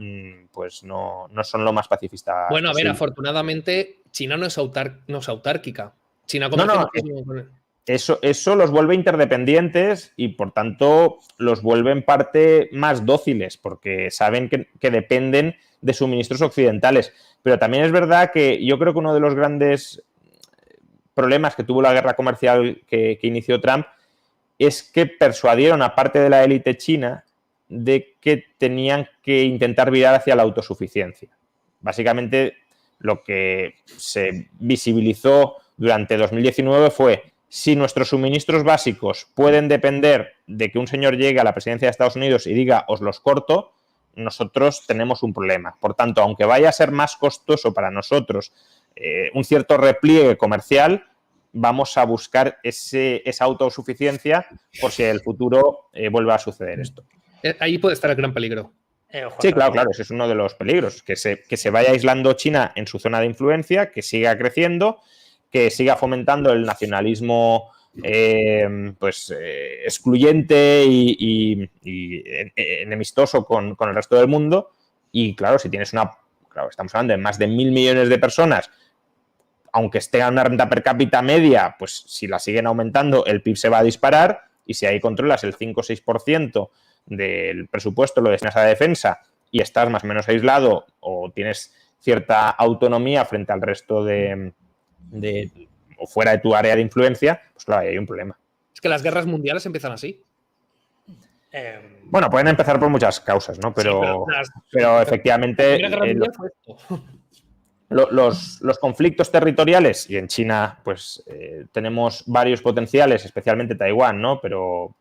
pues no son lo más pacifista. Bueno, a ver, posible. Afortunadamente China no es autárquica. China comercia muchísimo con él. Eso los vuelve interdependientes y, por tanto, los vuelve en parte más dóciles porque saben que dependen de suministros occidentales. Pero también es verdad que yo creo que uno de los grandes problemas que tuvo la guerra comercial que inició Trump es que persuadieron a parte de la élite china de que tenían que intentar virar hacia la autosuficiencia. Básicamente, lo que se visibilizó durante 2019 fue: si nuestros suministros básicos pueden depender de que un señor llegue a la presidencia de Estados Unidos y diga os los corto, nosotros tenemos un problema. Por tanto, aunque vaya a ser más costoso para nosotros un cierto repliegue comercial, vamos a buscar esa autosuficiencia por si en el futuro vuelve a suceder esto. Ahí puede estar el gran peligro. Sí, claro, ese es uno de los peligros, que se vaya aislando China en su zona de influencia, que siga creciendo, que siga fomentando el nacionalismo excluyente y enemistoso con el resto del mundo. Y claro, si tienes estamos hablando de más de 1.000 millones de personas, aunque esté a una renta per cápita media, pues si la siguen aumentando, el PIB se va a disparar, y si ahí controlas el 5 o 6% del presupuesto, lo destinas a la defensa, y estás más o menos aislado o tienes cierta autonomía frente al resto o fuera de tu área de influencia, pues claro, ahí hay un problema. Es que las guerras mundiales empiezan así. Bueno, pueden empezar por muchas causas, ¿no? Pero efectivamente... La Guerra Mundial fue esto. Los conflictos territoriales, y en China pues tenemos varios potenciales, especialmente Taiwán, ¿no? Pero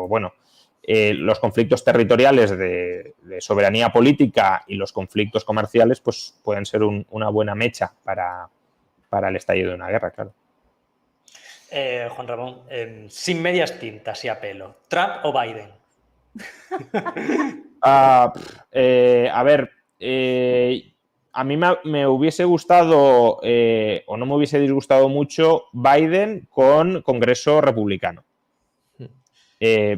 bueno, los conflictos territoriales de soberanía política y los conflictos comerciales pues pueden ser una buena mecha para el estallido de una guerra, claro. Juan Ramón, sin medias tintas y a pelo, ¿Trump o Biden? A ver, a mí me hubiese gustado o no me hubiese disgustado mucho Biden con Congreso republicano.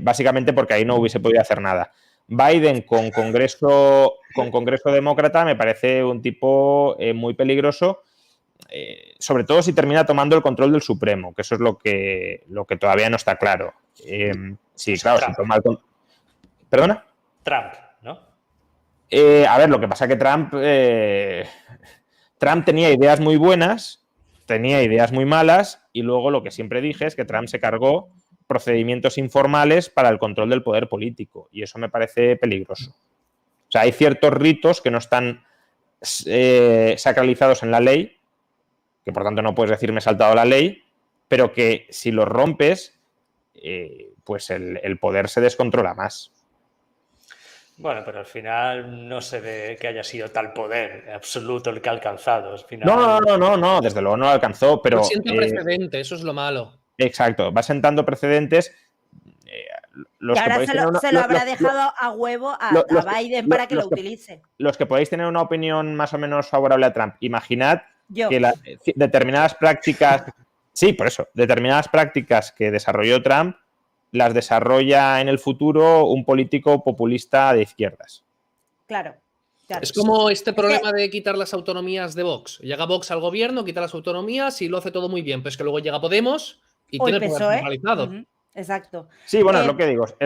Básicamente porque ahí no hubiese podido hacer nada. Biden con Congreso demócrata me parece un tipo muy peligroso, sobre todo si termina tomando el control del Supremo, que eso es lo que todavía no está claro. Sí, claro, si toma el control... ¿Perdona? Trump, ¿no? A ver, lo que pasa es que Trump tenía ideas muy buenas, tenía ideas muy malas, y luego lo que siempre dije es que Trump se cargó procedimientos informales para el control del poder político, y eso me parece peligroso. O sea, hay ciertos ritos que no están sacralizados en la ley, que por tanto no puedes decir me he saltado la ley, pero que si los rompes, pues el poder se descontrola más. Bueno, pero al final no se ve que haya sido tal poder absoluto el que ha alcanzado. Al final... No, desde luego no lo alcanzó, pero... No sienta precedente, eso es lo malo. Exacto, va sentando precedentes. los Y que ahora podéis tener se lo habrá dejado a huevo a Biden para que lo utilice. Los que podéis tener una opinión más o menos favorable a Trump, imaginad Yo. que determinadas prácticas, sí, por eso, determinadas prácticas que desarrolló Trump las desarrolla en el futuro un político populista de izquierdas. Claro. Es como este problema de quitar las autonomías de Vox. Llega Vox al gobierno, quita las autonomías y lo hace todo muy bien. Pero es que luego llega Podemos y tiene el poder centralizado. Exacto. Sí, bueno, es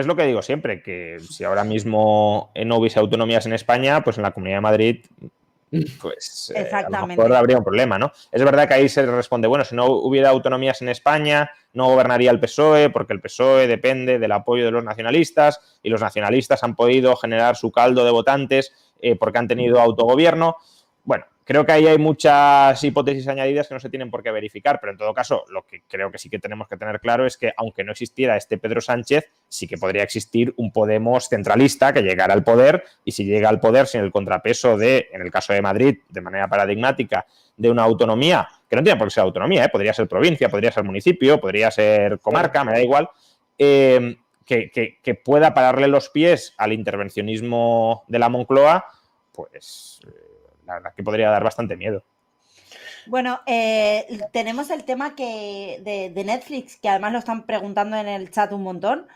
lo que digo siempre, que si ahora mismo no hubiese autonomías en España, pues en la Comunidad de Madrid, pues a lo mejor habría un problema, ¿no? Es verdad que ahí se responde, bueno, si no hubiera autonomías en España, no gobernaría el PSOE, porque el PSOE depende del apoyo de los nacionalistas y los nacionalistas han podido generar su caldo de votantes porque han tenido autogobierno. Bueno, creo que ahí hay muchas hipótesis añadidas que no se tienen por qué verificar, pero en todo caso, lo que creo que sí que tenemos que tener claro es que, aunque no existiera este Pedro Sánchez, sí que podría existir un Podemos centralista que llegara al poder, y si llega al poder sin el contrapeso de, en el caso de Madrid, de manera paradigmática, de una autonomía, que no tiene por qué ser autonomía, podría ser provincia, podría ser municipio, podría ser comarca, me da igual, que pueda pararle los pies al intervencionismo de la Moncloa, pues la verdad que podría dar bastante miedo. Bueno, tenemos el tema de Netflix, que además lo están preguntando en el chat un montón,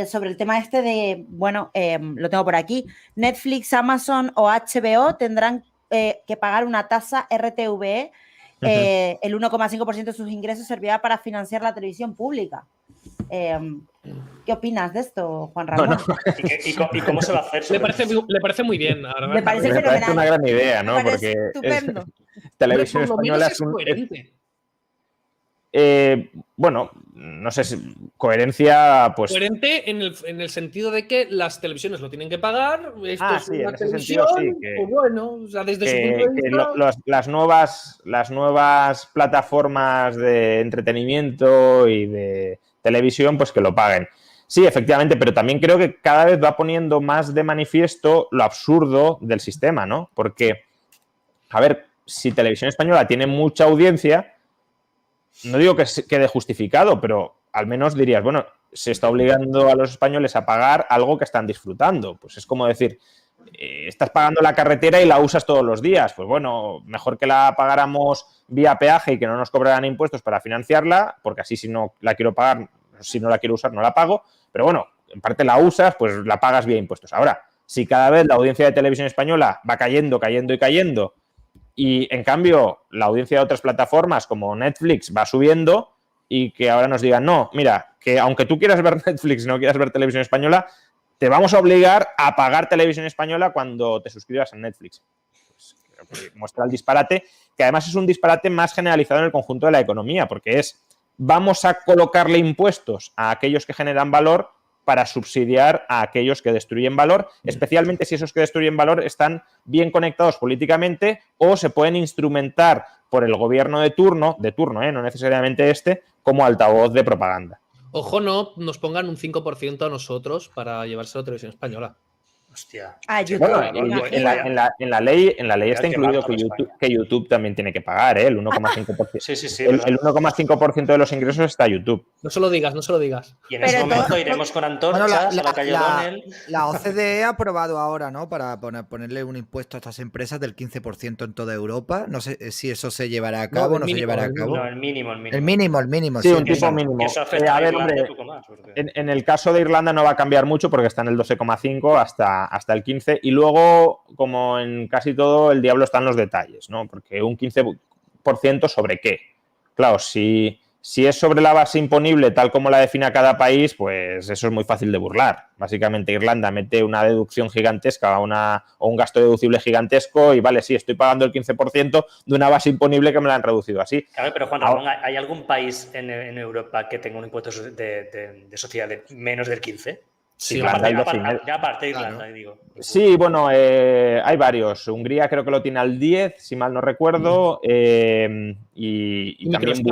sobre el tema este de, bueno, lo tengo por aquí, Netflix, Amazon o HBO tendrán que pagar una tasa RTVE, el 1,5% de sus ingresos servirá para financiar la televisión pública. ¿Qué opinas de esto, Juan Ramón? No. ¿Y cómo se va a hacer? Le parece muy bien. Me parece fenomenal. Me parece una gran idea, ¿no? Me parece porque estupendo. Televisión por lo Española menos es coherente. Bueno, no sé si coherencia, pues. Coherente en el sentido de que las televisiones lo tienen que pagar. Esto es Sí, una en ese televisión, sentido, sí, pues bueno, o sea, desde su punto de vista. Las nuevas plataformas de entretenimiento y de televisión, pues que lo paguen. Sí, efectivamente, pero también creo que cada vez va poniendo más de manifiesto lo absurdo del sistema, ¿no? Porque, a ver, si Televisión Española tiene mucha audiencia, no digo que quede justificado, pero al menos dirías, bueno, se está obligando a los españoles a pagar algo que están disfrutando. Pues es como decir, estás pagando la carretera y la usas todos los días. Pues bueno, mejor que la pagáramos vía peaje y que no nos cobraran impuestos para financiarla, porque así si no la quiero pagar, si no la quiero usar, no la pago. Pero bueno, en parte la usas, pues la pagas vía impuestos. Ahora, si cada vez la audiencia de Televisión Española va cayendo, y en cambio la audiencia de otras plataformas como Netflix va subiendo, y que ahora nos digan, no, mira, que aunque tú quieras ver Netflix y no quieras ver Televisión Española, te vamos a obligar a pagar Televisión Española cuando te suscribas a Netflix. Pues creo que muestra el disparate, que además es un disparate más generalizado en el conjunto de la economía, porque es, vamos a colocarle impuestos a aquellos que generan valor para subsidiar a aquellos que destruyen valor, especialmente si esos que destruyen valor están bien conectados políticamente o se pueden instrumentar por el gobierno de turno, no necesariamente como altavoz de propaganda. Ojo, no nos pongan un 5% a nosotros para llevárselo a Televisión Española. Hostia. Bueno, en la ley está incluido que YouTube también tiene que pagar, el 1,5%. Sí. El 1,5% de los ingresos está a YouTube. No se lo digas. Y en ese momento iremos con antorchas a la calle O'Donnell. La OCDE ha aprobado ahora, ¿no? Para ponerle un impuesto a estas empresas del 15% en toda Europa. No sé si eso se llevará a cabo o no se llevará a cabo. No, el mínimo. El mínimo. Sí, un tipo mínimo. Eso afecta a Irlanda un poco más. En el caso de Irlanda no va a cambiar mucho porque está en el 12,5 hasta el 15, y luego, como en casi todo, el diablo está en los detalles, ¿no? Porque un 15% ¿sobre qué? Claro, si es sobre la base imponible tal como la define cada país, pues eso es muy fácil de burlar. Básicamente Irlanda mete una deducción gigantesca o un gasto deducible gigantesco y vale, sí, estoy pagando el 15% de una base imponible que me la han reducido así. Claro, pero Juan Ramón, ¿hay algún país en Europa que tenga un impuesto de sociedad de menos del 15%? Sí, ya aparte de Irlanda, claro. digo. Sí, bueno, hay varios. Hungría creo que lo tiene al 10, si mal no recuerdo, y también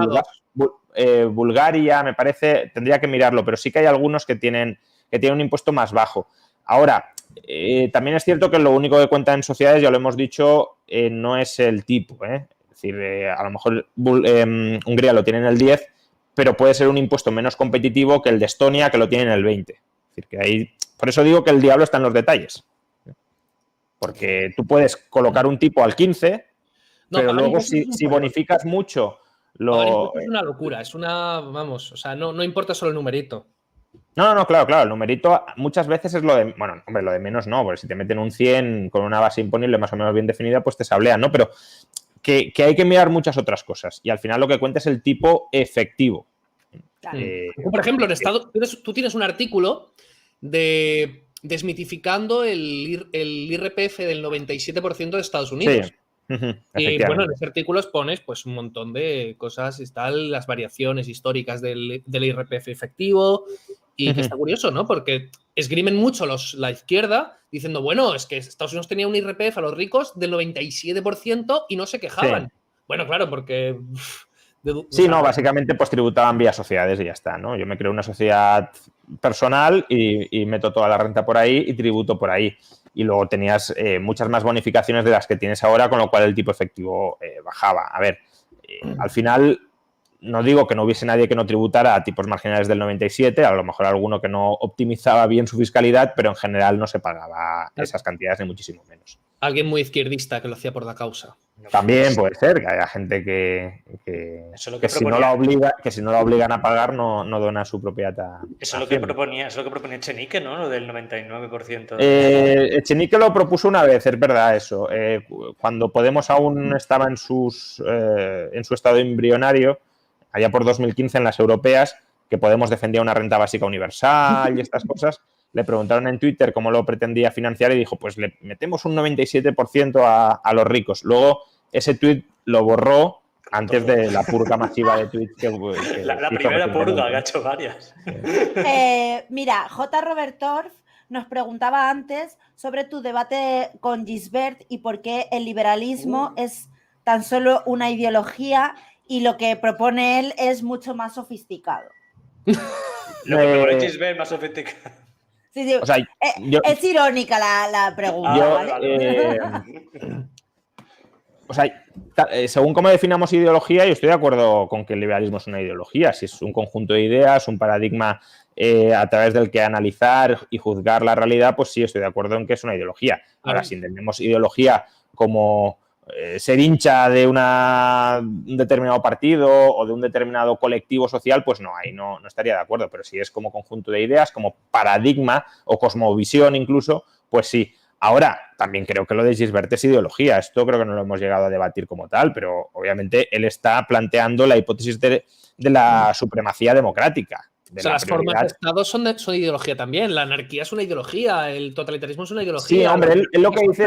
Bulgaria, me parece, tendría que mirarlo, pero sí que hay algunos que tienen un impuesto más bajo. Ahora, también es cierto que lo único que cuenta en sociedades, ya lo hemos dicho, no es el tipo, Es decir, a lo mejor Hungría lo tiene en el 10, pero puede ser un impuesto menos competitivo que el de Estonia, que lo tiene en el 20%. Es decir, que ahí, por eso digo que el diablo está en los detalles. Porque tú puedes colocar un tipo al 15%, pero luego si bonificas mucho... Es una locura, es una, vamos, o sea, no importa solo el numerito. No, claro, el numerito muchas veces es lo de, bueno, hombre, lo de menos no, porque si te meten un 100 con una base imponible más o menos bien definida, pues te sablean, ¿no? Pero que hay que mirar muchas otras cosas y al final lo que cuenta es el tipo efectivo. Claro. Por ejemplo, en Estado, tú tienes un artículo de desmitificando el IRPF del 97% de Estados Unidos. Sí. Y bueno, en ese artículo expones pues un montón de cosas, están las variaciones históricas del IRPF efectivo y que está curioso, ¿no? Porque esgrimen mucho la izquierda diciendo, bueno, es que Estados Unidos tenía un IRPF a los ricos del 97% y no se quejaban. Sí. Bueno, claro, porque... no, básicamente pues tributaban vía sociedades y ya está, ¿no? Yo me creo una sociedad personal y meto toda la renta por ahí y tributo por ahí. Y luego tenías muchas más bonificaciones de las que tienes ahora, con lo cual el tipo efectivo bajaba. A ver, al final no digo que no hubiese nadie que no tributara a tipos marginales del 97, a lo mejor alguno que no optimizaba bien su fiscalidad, pero en general no se pagaba esas cantidades ni muchísimo menos. Alguien muy izquierdista que lo hacía por la causa. También puede ser que haya gente que si no la obligan a pagar no dona su propiedad a... Eso es lo que proponía Echenique, ¿no? Lo del 99%. Echenique lo propuso una vez, es verdad eso. Cuando Podemos aún estaba en su estado embrionario, allá por 2015 en las europeas, que Podemos defendía una renta básica universal y estas cosas, le preguntaron en Twitter cómo lo pretendía financiar y dijo, pues le metemos un 97% a los ricos. Luego ese tuit lo borró antes de la purga masiva de tweets que la primera purga, que ha hecho varias. Mira, J. Robert Torf nos preguntaba antes sobre tu debate con Gisbert y por qué el liberalismo es tan solo una ideología y lo que propone él es mucho más sofisticado. Lo que propone Gisbert más sofisticado. Sí. O sea, es irónica la pregunta. Según cómo definamos ideología, yo estoy de acuerdo con que el liberalismo es una ideología. Si es un conjunto de ideas, un paradigma a través del que analizar y juzgar la realidad, pues sí, estoy de acuerdo en que es una ideología. Ahora, si entendemos ideología como ser hincha de un determinado partido o de un determinado colectivo social, pues no, ahí no estaría de acuerdo. Pero si es como conjunto de ideas, como paradigma o cosmovisión incluso, pues sí. Ahora, también creo que lo de Gisbert es ideología. Esto creo que no lo hemos llegado a debatir como tal, pero obviamente él está planteando la hipótesis de la supremacía democrática. Las formas de Estado son ideología también. La anarquía es una ideología, el totalitarismo es una ideología. Sí, hombre, él lo que dice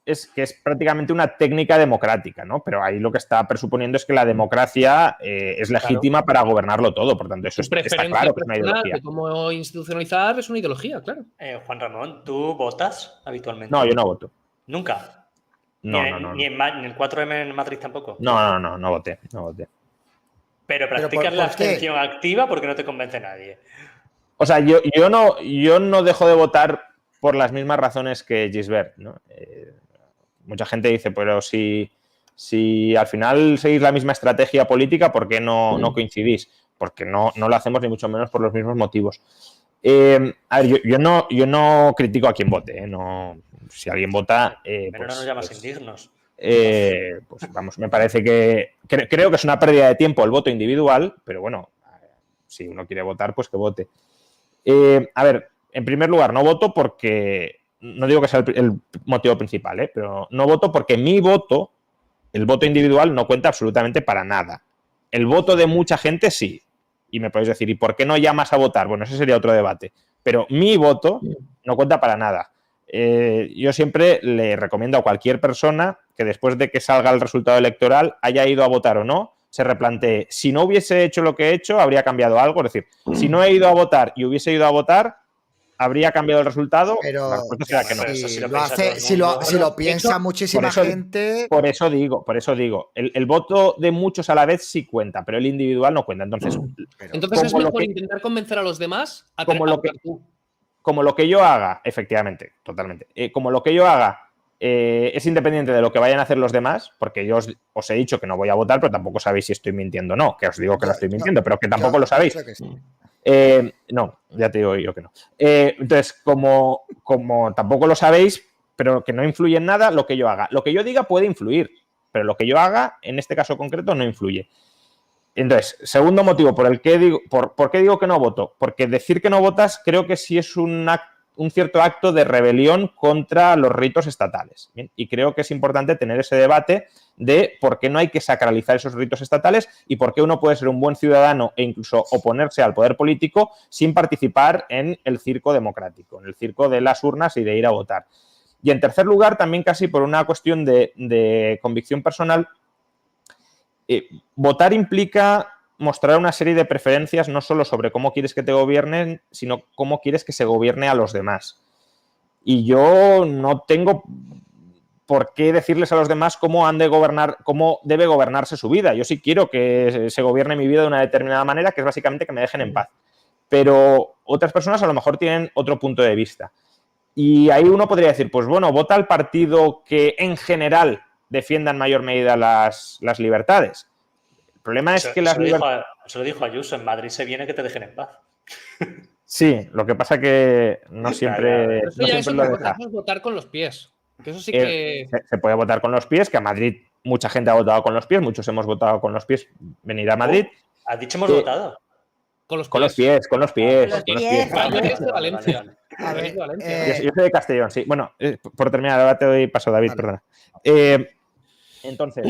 es que es prácticamente una técnica democrática, ¿no? Pero ahí lo que está presuponiendo es que la democracia es legítima para gobernarlo todo. Por tanto, eso está claro que es una ideología. Cómo institucionalizar es una ideología, claro. Juan Ramón, ¿tú votas habitualmente? No, yo no voto. ¿Nunca? No. ¿Ni en el 4M en Madrid tampoco? No voté. Pero practicas la abstención activa porque no te convence nadie. O sea, yo no dejo de votar por las mismas razones que Gisbert, ¿no? Mucha gente dice, pero si al final seguís la misma estrategia política, ¿por qué no coincidís? Porque no lo hacemos ni mucho menos por los mismos motivos. A ver, yo no critico a quien vote, No, si alguien vota... Pero no nos llamas indignos. Pues vamos, me parece que creo que es una pérdida de tiempo el voto individual, pero bueno, si uno quiere votar, pues que vote. A ver, en primer lugar, no voto porque, no digo que sea el motivo principal, pero no voto porque mi voto, el voto individual, no cuenta absolutamente para nada. El voto de mucha gente sí. Y me podéis decir, ¿y por qué no llamas a votar? Bueno, ese sería otro debate. Pero mi voto no cuenta para nada. Yo siempre le recomiendo a cualquier persona que después de que salga el resultado electoral, haya ido a votar o no, se replantee, si no hubiese hecho lo que he hecho, habría cambiado algo. Es decir, si no he ido a votar y hubiese ido a votar, ¿habría cambiado el resultado? Pero la respuesta será que no. Si lo piensa muchísima gente... Por eso digo, el voto de muchos a la vez sí cuenta, pero el individual no cuenta. Entonces es mejor intentar convencer a los demás como lo que yo haga, efectivamente, totalmente. Como lo que yo haga es independiente de lo que vayan a hacer los demás, porque yo os he dicho que no voy a votar, pero tampoco sabéis si estoy mintiendo o no, que os digo que no estoy mintiendo, pero que tampoco lo sabéis. Creo que sí. No, ya te digo yo que no. Entonces, como tampoco lo sabéis, pero que no influye en nada lo que yo haga. Lo que yo diga puede influir, pero lo que yo haga, en este caso concreto, no influye. Entonces, segundo motivo por qué digo que no voto. Porque decir que no votas creo que sí es un cierto acto de rebelión contra los ritos estatales. ¿Bien? Y creo que es importante tener ese debate de por qué no hay que sacralizar esos ritos estatales y por qué uno puede ser un buen ciudadano e incluso oponerse al poder político sin participar en el circo democrático, en el circo de las urnas y de ir a votar. Y en tercer lugar, también casi por una cuestión de convicción personal, votar implica mostrar una serie de preferencias no solo sobre cómo quieres que te gobiernen, sino cómo quieres que se gobierne a los demás. Y yo no tengo por qué decirles a los demás cómo han de gobernar, cómo debe gobernarse su vida. Yo sí quiero que se gobierne mi vida de una determinada manera, que es básicamente que me dejen en paz. Pero otras personas a lo mejor tienen otro punto de vista. Y ahí uno podría decir, pues bueno, vota al partido que en general defienda en mayor medida las libertades. El problema es que las libertades... Eso lo dijo Ayuso, en Madrid se viene que te dejen en paz. Sí, lo que pasa que no siempre, Pero eso no ya es siempre otra lo cosa, deja. eso es votar con los pies. Que eso sí que... Se puede votar con los pies, que a Madrid mucha gente ha votado con los pies, muchos hemos votado con los pies, venir a Madrid. ¿Has dicho hemos votado? Con los pies. Con los pies, con los pies. Con los con los pies. pies. Yo eres de Valencia. A ver, Eres de Valencia. Yo soy de Castellón, sí. Bueno, por terminar, ahora te doy paso, David, Vale. perdona. Entonces,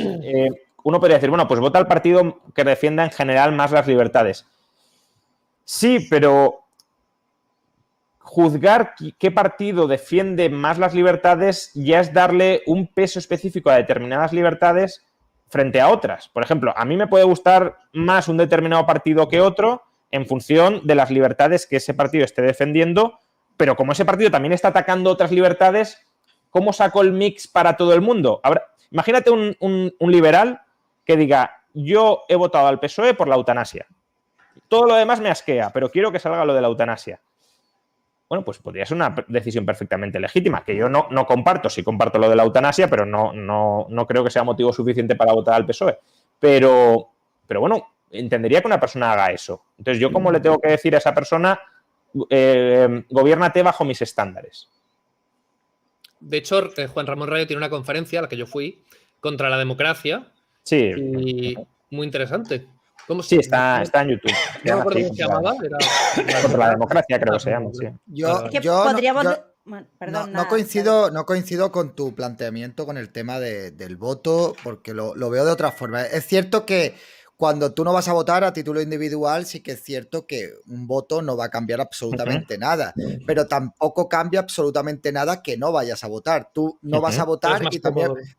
uno podría decir, bueno, pues vota al partido que defienda en general más las libertades. Sí, pero juzgar qué partido defiende más las libertades ya es darle un peso específico a determinadas libertades frente a otras. Por ejemplo, a mí me puede gustar más un determinado partido que otro en función de las libertades que ese partido esté defendiendo, pero como ese partido también está atacando otras libertades, ¿cómo saco el mix para todo el mundo? Imagínate un liberal que diga, yo he votado al PSOE por la eutanasia. Todo lo demás me asquea, pero quiero que salga lo de la eutanasia. Bueno, pues podría ser una decisión perfectamente legítima, que yo no comparto. Sí comparto lo de la eutanasia, pero no creo que sea motivo suficiente para votar al PSOE. Pero bueno, entendería que una persona haga eso. Entonces, ¿yo cómo le tengo que decir a esa persona, gobiérnate bajo mis estándares? De hecho, Juan Ramón Rayo tiene una conferencia a la que yo fui contra la democracia. Sí. Y muy interesante. ¿Cómo Sí, está en YouTube. No me acuerdo cómo se llamaba. Contra la democracia, creo que se llama, sí. No coincido con tu planteamiento con el tema del voto, porque lo veo de otra forma. Es cierto que cuando tú no vas a votar a título individual, sí que es cierto que un voto no va a cambiar absolutamente nada, pero tampoco cambia absolutamente nada que no vayas a votar. Tú no vas a votar y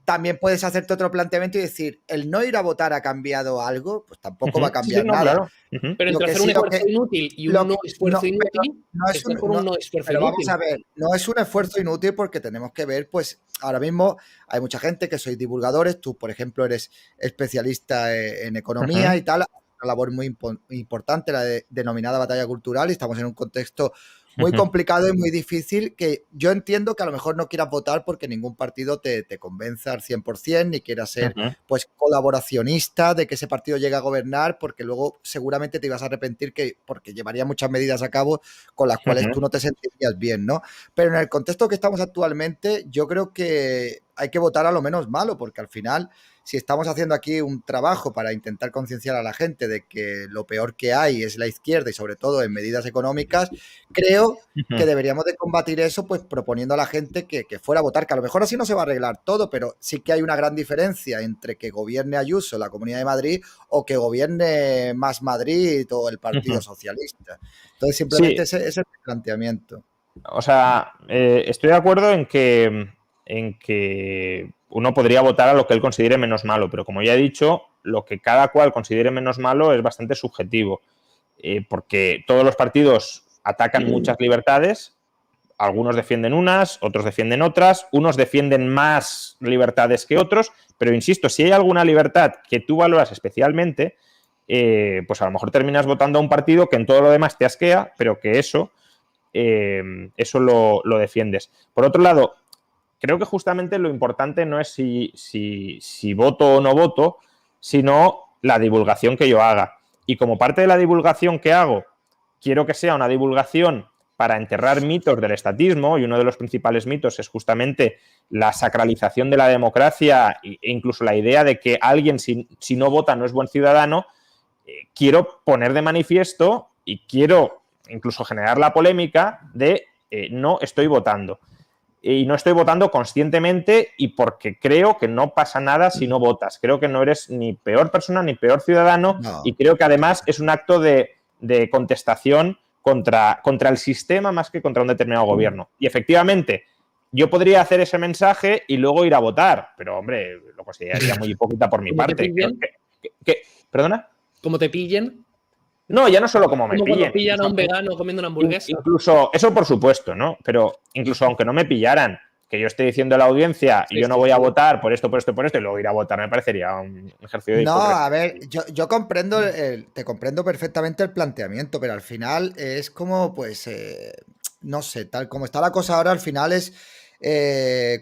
también puedes hacerte otro planteamiento y decir, el no ir a votar ha cambiado algo, pues tampoco va a cambiar nada. Claro. Pero entre hacer un esfuerzo inútil y un no esfuerzo inútil, es mejor un no esfuerzo inútil. Vamos a ver, no es un esfuerzo inútil porque tenemos que ver, pues ahora mismo hay mucha gente que sois divulgadores, tú por ejemplo eres especialista en economía y tal, una labor muy importante, la denominada batalla cultural, y estamos en un contexto muy complicado y muy difícil, que yo entiendo que a lo mejor no quieras votar porque ningún partido te convenza al 100%, ni quieras ser pues colaboracionista de que ese partido llegue a gobernar, porque luego seguramente te ibas a arrepentir porque llevaría muchas medidas a cabo con las cuales tú no te sentirías bien, ¿no? Pero en el contexto que estamos actualmente, yo creo que hay que votar a lo menos malo, porque al final, si estamos haciendo aquí un trabajo para intentar concienciar a la gente de que lo peor que hay es la izquierda y sobre todo en medidas económicas, creo que deberíamos de combatir eso pues proponiendo a la gente que fuera a votar, que a lo mejor así no se va a arreglar todo, pero sí que hay una gran diferencia entre que gobierne Ayuso, la Comunidad de Madrid, o que gobierne Más Madrid o el Partido Socialista. Entonces simplemente ese es el planteamiento. O sea, estoy de acuerdo en que uno podría votar a lo que él considere menos malo, pero como ya he dicho, lo que cada cual considere menos malo es bastante subjetivo, porque todos los partidos atacan muchas libertades, algunos defienden unas, otros defienden otras, unos defienden más libertades que otros, pero insisto, si hay alguna libertad que tú valoras especialmente, pues a lo mejor terminas votando a un partido que en todo lo demás te asquea, pero que eso lo defiendes. Por otro lado, creo que justamente lo importante no es si voto o no voto, sino la divulgación que yo haga. Y como parte de la divulgación que hago, quiero que sea una divulgación para enterrar mitos del estatismo, y uno de los principales mitos es justamente la sacralización de la democracia e incluso la idea de que alguien, si no vota, no es buen ciudadano. Quiero poner de manifiesto y quiero incluso generar la polémica de no estoy votando. Y no estoy votando conscientemente y porque creo que no pasa nada si no votas. Creo que no eres ni peor persona ni peor ciudadano, no. Y creo que además es un acto de contestación contra el sistema más que contra un determinado gobierno. Y efectivamente, yo podría hacer ese mensaje y luego ir a votar, pero hombre, lo consideraría muy hipócrita por mi parte. ¿Perdona? ¿Cómo te pillen? No, ya no solo como me pillen. Cuando pillan a un vegano comiendo una hamburguesa. Incluso, eso por supuesto, ¿no? Pero incluso aunque no me pillaran, que yo esté diciendo a la audiencia y yo no voy a votar por esto, y luego ir a votar, me parecería un ejercicio de... No, a ver, yo comprendo, te comprendo perfectamente el planteamiento, pero al final es como, pues, no sé, tal como está la cosa ahora, al final es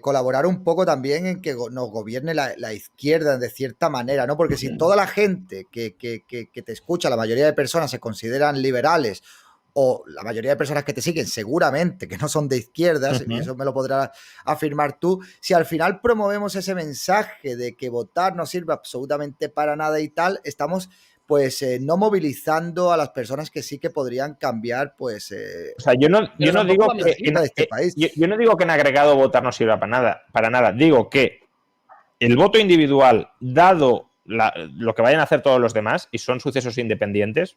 colaborar un poco también en que nos gobierne la izquierda de cierta manera, ¿no? Porque si toda la gente que te escucha, la mayoría de personas se consideran liberales, o la mayoría de personas que te siguen seguramente que no son de izquierdas, y eso me lo podrás afirmar tú, si al final promovemos ese mensaje de que votar no sirve absolutamente para nada y tal, estamos pues no movilizando a las personas que sí que podrían cambiar, pues... o sea, yo no digo que yo no digo que en agregado votar no sirva para nada. Digo que el voto individual, dado lo que vayan a hacer todos los demás, y son sucesos independientes,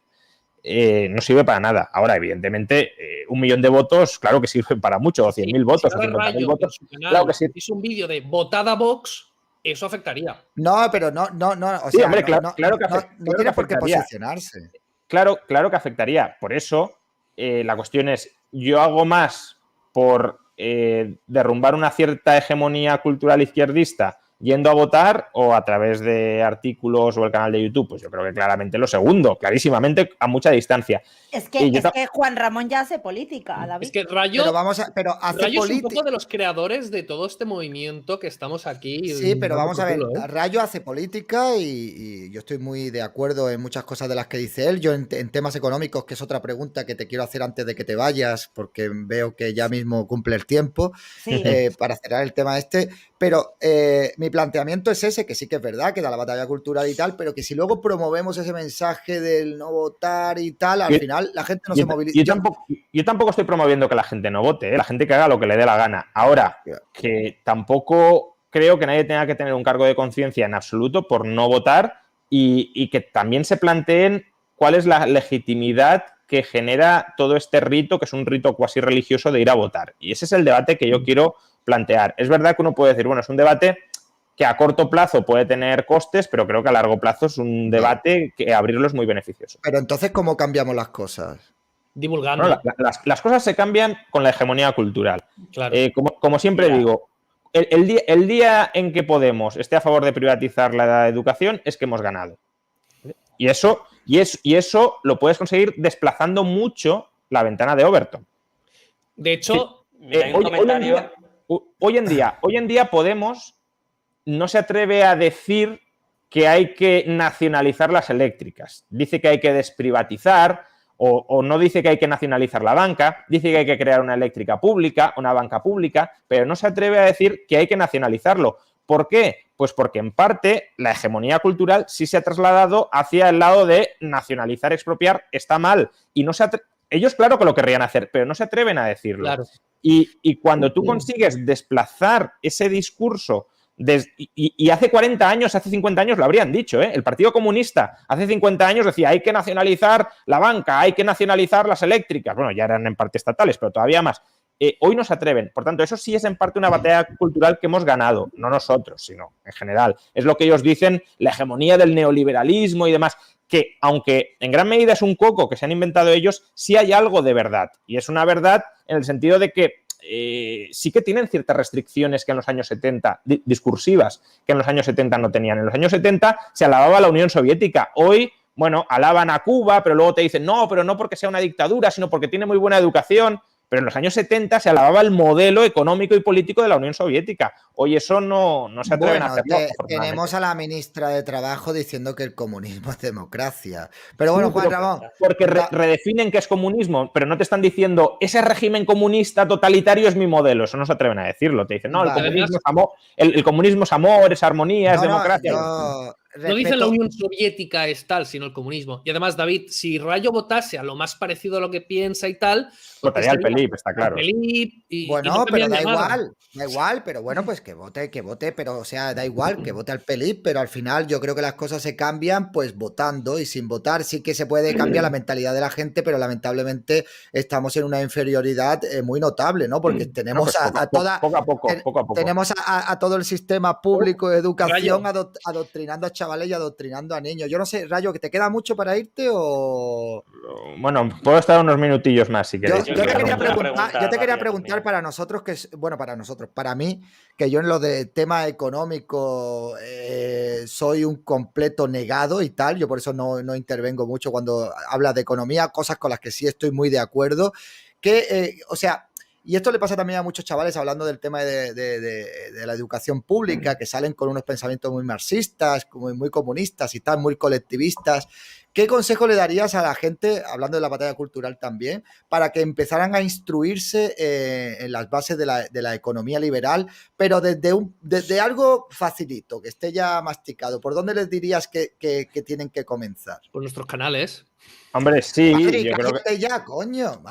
no sirve para nada. Ahora, evidentemente, 1 millón de votos, claro que sirve para mucho, o 100.000 votos, o 50.000 votos. Claro que sí. Es un vídeo de votada Vox, eso afectaría. No, pero no. O sí, sea, hombre, claro que no tiene por qué posicionarse. Claro que afectaría. Por eso, la cuestión es, yo hago más por derrumbar una cierta hegemonía cultural izquierdista yendo a votar o a través de artículos o el canal de YouTube. Pues yo creo que claramente lo segundo, clarísimamente, a mucha distancia. Es que Juan Ramón ya hace política, David. Es que Rayo, hace Rayo es un poco de los creadores de todo este movimiento que estamos aquí. Sí, pero vamos a ver, Rayo hace política y yo estoy muy de acuerdo en muchas cosas de las que dice él. Yo en temas económicos, que es otra pregunta que te quiero hacer antes de que te vayas, porque veo que ya mismo cumple el tiempo, sí. Para cerrar el tema este. Pero mi planteamiento es ese, que sí que es verdad, que da la batalla cultural y tal, pero que si luego promovemos ese mensaje del no votar y tal, al final la gente no se moviliza. Yo tampoco estoy promoviendo que la gente no vote, la gente que haga lo que le dé la gana. Ahora, que tampoco creo que nadie tenga que tener un cargo de conciencia en absoluto por no votar y que también se planteen cuál es la legitimidad que genera todo este rito, que es un rito cuasi religioso de ir a votar. Y ese es el debate que yo quiero plantear. Es verdad que uno puede decir, bueno, es un debate que a corto plazo puede tener costes, pero creo que a largo plazo es un debate que abrirlo es muy beneficioso. Pero entonces, ¿cómo cambiamos las cosas? Divulgando. Bueno, las cosas se cambian con la hegemonía cultural. Claro. Como siempre digo, el día en que Podemos esté a favor de privatizar la educación es que hemos ganado. Y eso lo puedes conseguir desplazando mucho la ventana de Overton. De hecho, hoy en día Podemos no se atreve a decir que hay que nacionalizar las eléctricas. Dice que hay que desprivatizar o no dice que hay que nacionalizar la banca, dice que hay que crear una eléctrica pública, una banca pública, pero no se atreve a decir que hay que nacionalizarlo. ¿Por qué? Pues porque en parte la hegemonía cultural sí se ha trasladado hacia el lado de nacionalizar, expropiar, está mal. Y ellos claro que lo querrían hacer, pero no se atreven a decirlo. Claro. Y cuando tú consigues desplazar ese discurso, y hace 40 años, hace 50 años lo habrían dicho, ¿eh? El Partido Comunista hace 50 años decía hay que nacionalizar la banca, hay que nacionalizar las eléctricas. Bueno, ya eran en parte estatales, pero todavía más. Hoy no se atreven. Por tanto, eso sí es en parte una batalla cultural que hemos ganado, no nosotros, sino en general. Es lo que ellos dicen, la hegemonía del neoliberalismo y demás, que aunque en gran medida es un coco que se han inventado ellos, sí hay algo de verdad. Y es una verdad en el sentido de que sí que tienen ciertas restricciones que en los años 70, discursivas, que en los años 70 no tenían. En los años 70 se alababa a la Unión Soviética. Hoy, bueno, alaban a Cuba, pero luego te dicen, no, pero no porque sea una dictadura, sino porque tiene muy buena educación. Pero en los años 70 se alababa el modelo económico y político de la Unión Soviética. Hoy eso no se atreven a hacerlo. Tenemos a la ministra de Trabajo diciendo que el comunismo es democracia. Pero bueno, Juan Ramón. Porque redefinen qué es comunismo, pero no te están diciendo ese régimen comunista totalitario es mi modelo. Eso no se atreven a decirlo. Te dicen, no, el comunismo es amor, el comunismo es amor, es armonía, es democracia. No dicen la Unión Soviética es tal, sino el comunismo. Y además, David, si Rayo votase a lo más parecido a lo que piensa y tal... Votaría al PELIP, está claro. Bueno, no, pero da igual, pero bueno, pues que vote, pero o sea, da igual, que vote al PELIP, pero al final yo creo que las cosas se cambian pues votando, y sin votar sí que se puede cambiar la mentalidad de la gente, pero lamentablemente estamos en una inferioridad muy notable, ¿no? Porque tenemos poco a poco. Tenemos a todo el sistema público de educación adoctrinando a chavales y adoctrinando a niños. Yo no sé, Rayo, ¿que te queda mucho para irte o...? Bueno, puedo estar unos minutillos más si queréis. Yo te quería preguntar para nosotros, para mí, que yo en lo de tema económico soy un completo negado y tal, yo por eso no intervengo mucho cuando habla de economía, cosas con las que sí estoy muy de acuerdo, o sea... Y esto le pasa también a muchos chavales hablando del tema de la educación pública, que salen con unos pensamientos muy marxistas, muy comunistas y tal, muy colectivistas. ¿Qué consejo le darías a la gente, hablando de la batalla cultural también, para que empezaran a instruirse en las bases de la economía liberal, pero desde algo facilito, que esté ya masticado? ¿Por dónde les dirías que tienen que comenzar? Por nuestros canales. Hombre, sí. Madre, yo creo que ya, coño.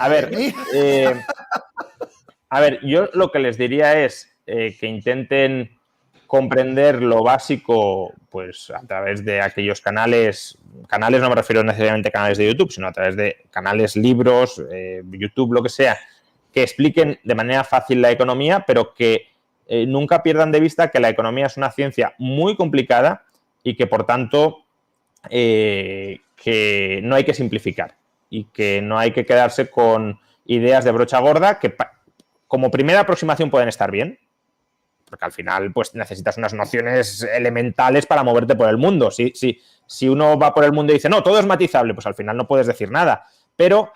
A ver, yo lo que les diría es que intenten comprender lo básico pues a través de aquellos canales no me refiero necesariamente a canales de YouTube, sino a través de canales, libros, YouTube, lo que sea, que expliquen de manera fácil la economía, pero que nunca pierdan de vista que la economía es una ciencia muy complicada y que, por tanto, que no hay que simplificar y que no hay que quedarse con ideas de brocha gorda que como primera aproximación pueden estar bien, porque al final pues necesitas unas nociones elementales para moverte por el mundo. Si uno va por el mundo y dice, no, todo es matizable, pues al final no puedes decir nada. Pero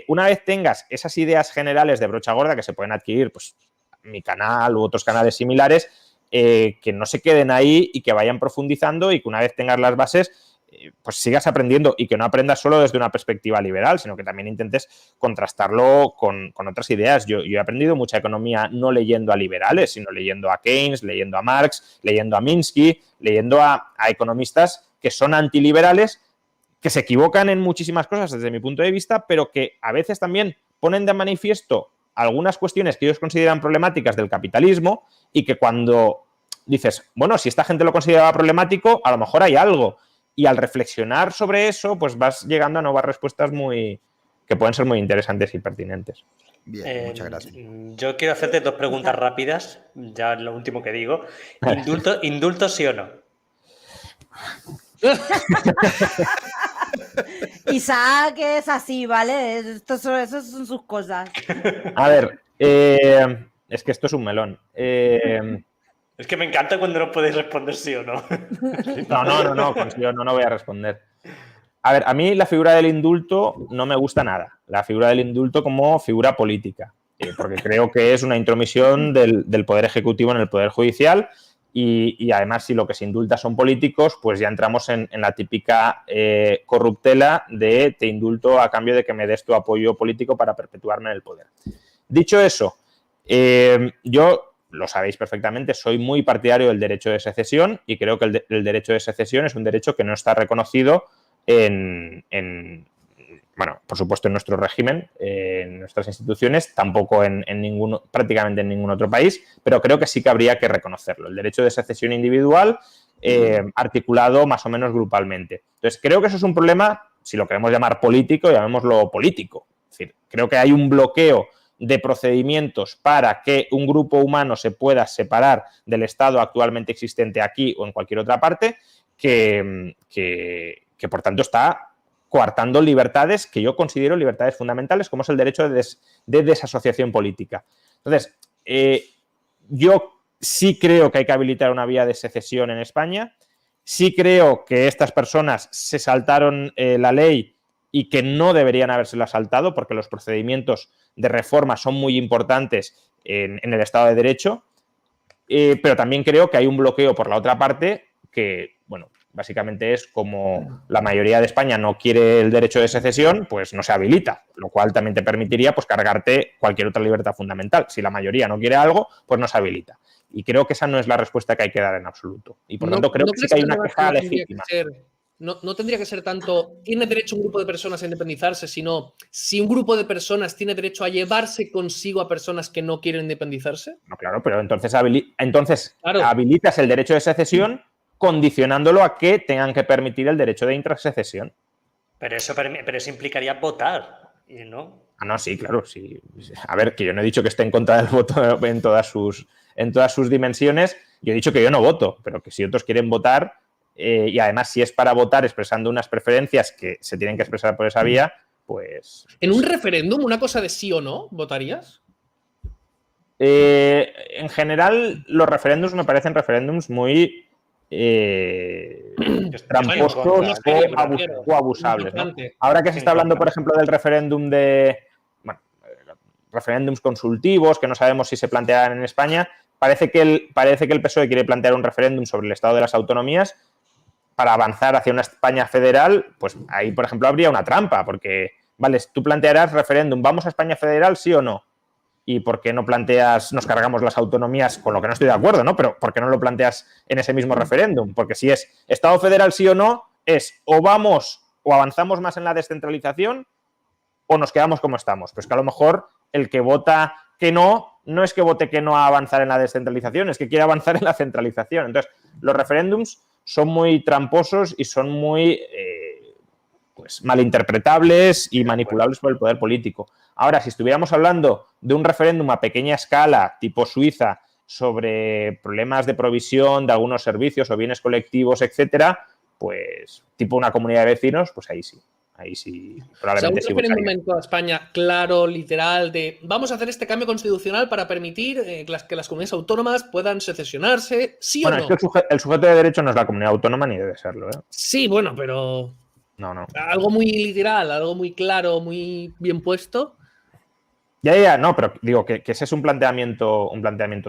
una vez tengas esas ideas generales de brocha gorda que se pueden adquirir, pues mi canal u otros canales similares, que no se queden ahí y que vayan profundizando y que una vez tengas las bases, pues sigas aprendiendo y que no aprendas solo desde una perspectiva liberal, sino que también intentes contrastarlo con otras ideas. Yo he aprendido mucha economía no leyendo a liberales, sino leyendo a Keynes, leyendo a Marx, leyendo a Minsky, leyendo a economistas que son antiliberales, que se equivocan en muchísimas cosas desde mi punto de vista, pero que a veces también ponen de manifiesto algunas cuestiones que ellos consideran problemáticas del capitalismo y que cuando dices, bueno, si esta gente lo consideraba problemático, a lo mejor hay algo. Y al reflexionar sobre eso, pues vas llegando a nuevas respuestas que pueden ser muy interesantes y pertinentes. Bien, muchas gracias. Yo quiero hacerte dos preguntas rápidas, ya lo último que digo. ¿Indulto sí o no? Isaac es así, ¿vale? Esas son sus cosas. A ver, es que esto es un melón. Es que me encanta cuando no podéis responder sí o no. No, con sí o no voy a responder. A ver, a mí la figura del indulto no me gusta nada. La figura del indulto como figura política, porque creo que es una intromisión del Poder Ejecutivo en el Poder Judicial y además si lo que se indulta son políticos, pues ya entramos en la típica corruptela de te indulto a cambio de que me des tu apoyo político para perpetuarme en el poder. Dicho eso, yo... Lo sabéis perfectamente, soy muy partidario del derecho de secesión y creo que el derecho de secesión es un derecho que no está reconocido bueno, por supuesto en nuestro régimen, en nuestras instituciones, tampoco prácticamente en ningún otro país, pero creo que sí que habría que reconocerlo. El derecho de secesión individual articulado más o menos grupalmente. Entonces, creo que eso es un problema, si lo queremos llamar político, llamémoslo político. Es decir, creo que hay un bloqueo de procedimientos para que un grupo humano se pueda separar del Estado actualmente existente aquí o en cualquier otra parte, que por tanto está coartando libertades que yo considero libertades fundamentales, como es el derecho de desasociación política. Entonces, yo sí creo que hay que habilitar una vía de secesión en España, sí creo que estas personas se saltaron la ley y que no deberían habérsela saltado porque los procedimientos de reforma son muy importantes en el Estado de Derecho, pero también creo que hay un bloqueo por la otra parte que, bueno, básicamente es como la mayoría de España no quiere el derecho de secesión, pues no se habilita, lo cual también te permitiría pues cargarte cualquier otra libertad fundamental. Si la mayoría no quiere algo, pues no se habilita. Y creo que esa no es la respuesta que hay que dar en absoluto. Y por tanto creo que sí que hay una queja legítima. No tendría que ser tanto, ¿tiene derecho un grupo de personas a independizarse? Sino, si un grupo de personas tiene derecho a llevarse consigo a personas que no quieren independizarse. No, claro, pero entonces habilitas el derecho de secesión condicionándolo a que tengan que permitir el derecho de intrasecesión. Pero eso implicaría votar, ¿no? Ah, no, sí, claro, sí. A ver, que yo no he dicho que esté en contra del voto en todas sus dimensiones. Yo he dicho que yo no voto, pero que si otros quieren votar, y además si es para votar expresando unas preferencias que se tienen que expresar por esa vía, pues... ¿En un referéndum, una cosa de sí o no, votarías? En general, los referéndums me parecen referéndums muy tramposos o abusables, ¿no? Ahora que se está hablando, por ejemplo, del referéndum referéndums consultivos, que no sabemos si se plantearán en España, parece que el PSOE quiere plantear un referéndum sobre el estado de las autonomías para avanzar hacia una España federal. Pues ahí, por ejemplo, habría una trampa, porque, vale, tú plantearás referéndum, ¿vamos a España federal, sí o no? ¿Y por qué no planteas, nos cargamos las autonomías, con lo que no estoy de acuerdo, ¿no? Pero ¿por qué no lo planteas en ese mismo referéndum? Porque si es Estado federal sí o no, es o vamos o avanzamos más en la descentralización o nos quedamos como estamos. Pues que a lo mejor el que vota que no es que vote que no a avanzar en la descentralización, es que quiere avanzar en la centralización. Entonces, los referéndums son muy tramposos y son muy pues malinterpretables y manipulables por el poder político. Ahora, si estuviéramos hablando de un referéndum a pequeña escala, tipo Suiza, sobre problemas de provisión de algunos servicios o bienes colectivos, etcétera, pues tipo una comunidad de vecinos, pues ahí sí. Ahí sí, probablemente sí. Un referéndum en toda España, claro, literal, de vamos a hacer este cambio constitucional para permitir que las comunidades autónomas puedan secesionarse, ¿sí o no? Es que el sujeto de derecho no es la comunidad autónoma ni debe serlo, ¿eh? Sí, bueno, pero... No. Algo muy literal, algo muy claro, muy bien puesto. Ya, no, pero digo que ese es un planteamiento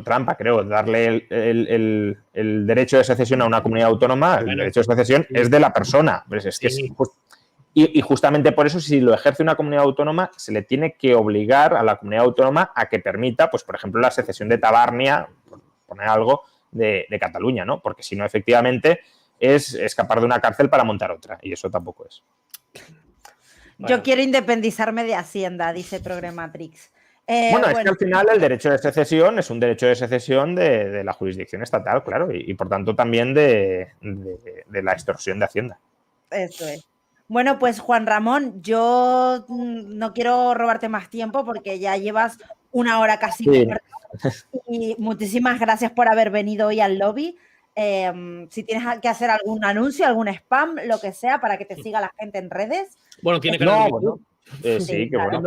trampa, creo. Darle el derecho de secesión a una comunidad autónoma, el derecho de secesión es de la persona. Y justamente por eso, si lo ejerce una comunidad autónoma, se le tiene que obligar a la comunidad autónoma a que permita, pues, por ejemplo, la secesión de Tabárnia, por poner algo, de Cataluña, ¿no? Porque si no, efectivamente, es escapar de una cárcel para montar otra. Y eso tampoco es. Yo quiero independizarme de Hacienda, dice Programatrix. Es que al final el derecho de secesión es un derecho de secesión de la jurisdicción estatal, claro, y por tanto también de la extorsión de Hacienda. Eso es. Bueno, pues Juan Ramón, yo no quiero robarte más tiempo porque ya llevas 1 hora casi. Sí. Y muchísimas gracias por haber venido hoy al lobby. Si tienes que hacer algún anuncio, algún spam, lo que sea, para que te siga la gente en redes. Bueno, tiene canal de YouTube. Sí, claro.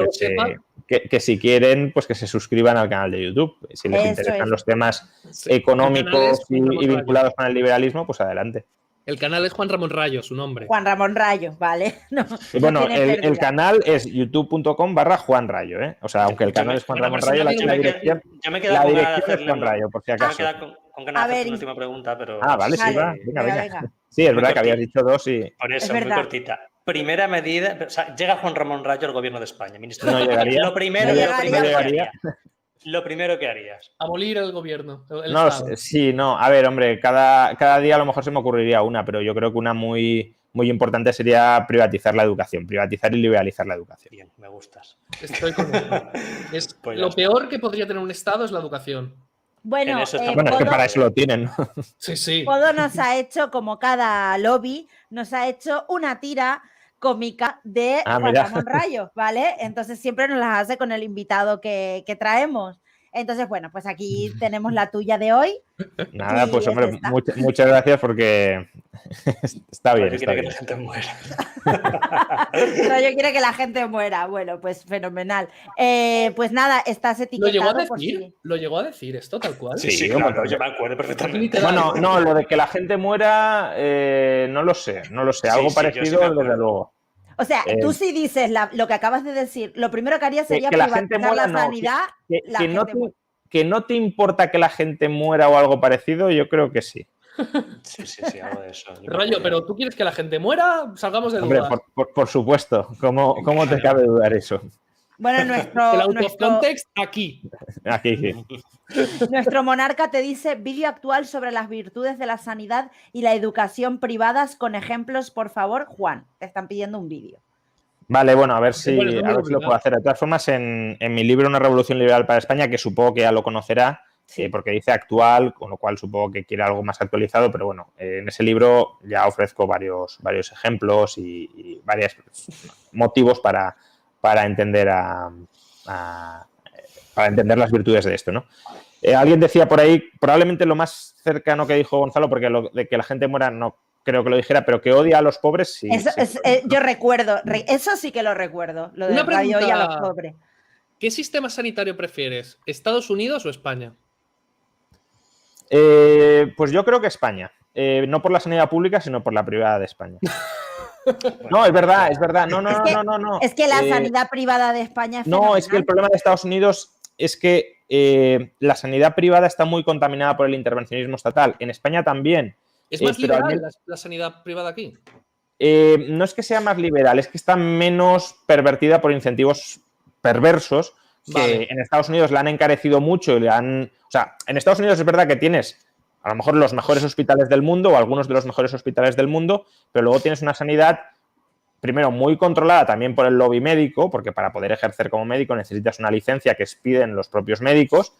Que si quieren, pues que se suscriban al canal de YouTube. Si les interesan los temas económicos y vinculados con el liberalismo, pues adelante. El canal es Juan Ramón Rayo, su nombre. Juan Ramón Rayo, vale. El canal es youtube.com/Juan Rayo, ¿eh? O sea, aunque el canal es Juan Ramón Rayo, la dirección es Juan Rayo, por si acaso. Con ganas de hacer una última pregunta, pero... Vale, sí, va. Venga. Sí, es verdad que habías dicho 2 y... Por eso, muy cortita. Primera medida... O sea, llega Juan Ramón Rayo al gobierno de España, ministro. No llegaría. Lo primero que harías. Abolir el gobierno. A ver, hombre, cada día a lo mejor se me ocurriría una, pero yo creo que una muy, muy importante sería privatizar la educación, privatizar y liberalizar la educación. Bien, me gustas. Estoy con eso. Pues lo peor que podría tener un Estado es la educación. Bueno, es que para eso lo tienen, ¿no? Sí. Podo nos ha hecho, como cada lobby, nos ha hecho una tira cómica de Juan Ramón Rayo, ¿vale? Entonces siempre nos las hace con el invitado que traemos. Entonces, bueno, pues aquí tenemos la tuya de hoy. Nada, pues hombre, muchas gracias porque está bien. Rayo quiere que la gente muera. Rayo quiere que la gente muera. Bueno, pues fenomenal. Pues nada, estás etiquetado. ¿Lo llegó a decir esto tal cual? Sí, claro, yo me acuerdo perfectamente. Bueno, no, lo de que la gente muera, no lo sé. Algo parecido, desde luego. O sea, tú sí dices lo que acabas de decir, lo primero que harías sería que la gente privatizar muera, la sanidad. que no te importa que la gente muera o algo parecido, yo creo que sí. Sí, algo de eso. Rollo, pero ¿tú quieres que la gente muera? Salgamos de Hombre, dudas. por supuesto. ¿Cómo te cabe dudar eso? Bueno, El out of context aquí. Aquí sí. Nuestro monarca te dice vídeo actual sobre las virtudes de la sanidad y la educación privadas con ejemplos, por favor, Juan. Te están pidiendo un vídeo. Vale, bueno, a ver si Bueno, lo puedo hacer. De todas formas, en mi libro Una revolución liberal para España, que supongo que ya lo conocerá, Sí. porque dice actual, con lo cual supongo que quiere algo más actualizado, pero bueno, en ese libro ya ofrezco varios ejemplos y varios motivos para entender para entender las virtudes de esto, ¿no? Alguien decía por ahí, probablemente lo más cercano que dijo Gonzalo, porque lo de que la gente muera no creo que lo dijera, pero que odia a los pobres, sí. Eso, yo recuerdo, eso sí que lo recuerdo, lo de Una pregunta, radio y a los pobres. ¿Qué sistema sanitario prefieres? ¿Estados Unidos o España? Pues yo creo que España. No por la sanidad pública, sino por la privada de España. No, es verdad. No. Es que la sanidad privada de España es No, es que el problema de Estados Unidos es que la sanidad privada está muy contaminada por el intervencionismo estatal. En España también. ¿Es más liberal la sanidad privada aquí? No es que sea más liberal, es que está menos pervertida por incentivos perversos que Vale. En Estados Unidos la han encarecido mucho y o sea, en Estados Unidos es verdad que tienes a lo mejor los mejores hospitales del mundo o algunos de los mejores hospitales del mundo, pero luego tienes una sanidad, primero, muy controlada también por el lobby médico, porque para poder ejercer como médico necesitas una licencia que piden los propios médicos,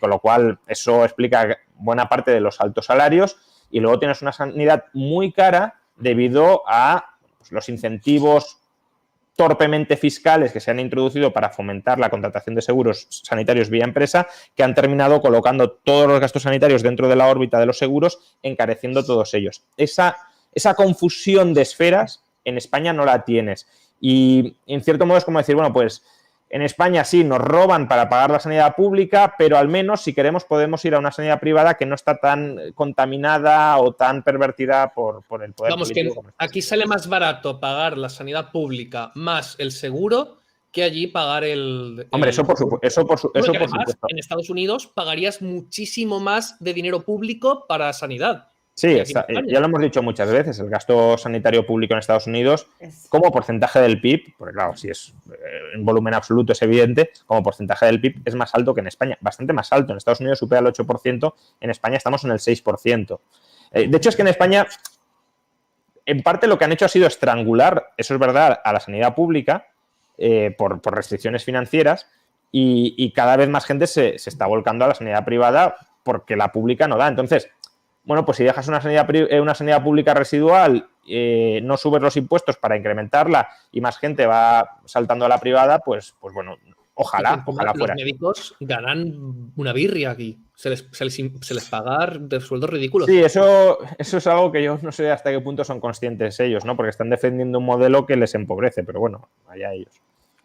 con lo cual eso explica buena parte de los altos salarios, y luego tienes una sanidad muy cara debido a los incentivos torpemente fiscales que se han introducido para fomentar la contratación de seguros sanitarios vía empresa, que han terminado colocando todos los gastos sanitarios dentro de la órbita de los seguros, encareciendo todos ellos. Esa confusión de esferas en España no la tienes. Y en cierto modo es como decir, bueno, pues en España sí nos roban para pagar la sanidad pública, pero al menos si queremos podemos ir a una sanidad privada que no está tan contaminada o tan pervertida por el poder político. Que aquí sale más barato pagar la sanidad pública más el seguro que allí pagar el... Hombre, eso por supuesto. En Estados Unidos pagarías muchísimo más de dinero público para sanidad. Sí, ya lo hemos dicho muchas veces, el gasto sanitario público en Estados Unidos como porcentaje del PIB, porque claro, si es en volumen absoluto es evidente, como porcentaje del PIB es más alto que en España, bastante más alto. En Estados Unidos supera el 8%, en España estamos en el 6%. De hecho, es que en España, en parte lo que han hecho ha sido estrangular, eso es verdad, a la sanidad pública por restricciones financieras y cada vez más gente se está volcando a la sanidad privada porque la pública no da. Entonces, bueno, pues si dejas una sanidad pública residual, no subes los impuestos para incrementarla y más gente va saltando a la privada, pues bueno, ojalá fuera. Los médicos ganan una birria aquí. Se les paga de sueldos ridículos. Sí, eso es algo que yo no sé hasta qué punto son conscientes ellos, ¿no? Porque están defendiendo un modelo que les empobrece, pero bueno, allá ellos.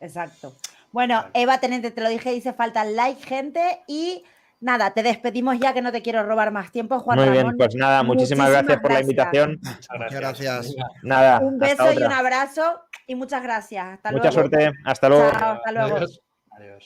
Exacto. Bueno, Eva Tenente, te lo dije, dice falta like, gente, y nada, te despedimos ya que no te quiero robar más tiempo, Juan Muy Ramón. bien, pues nada, muchísimas gracias por la invitación. Muchas gracias. Nada, un beso y un abrazo y muchas gracias. Hasta luego. Mucha suerte, hasta luego. Chao, hasta luego. Adiós. Adiós.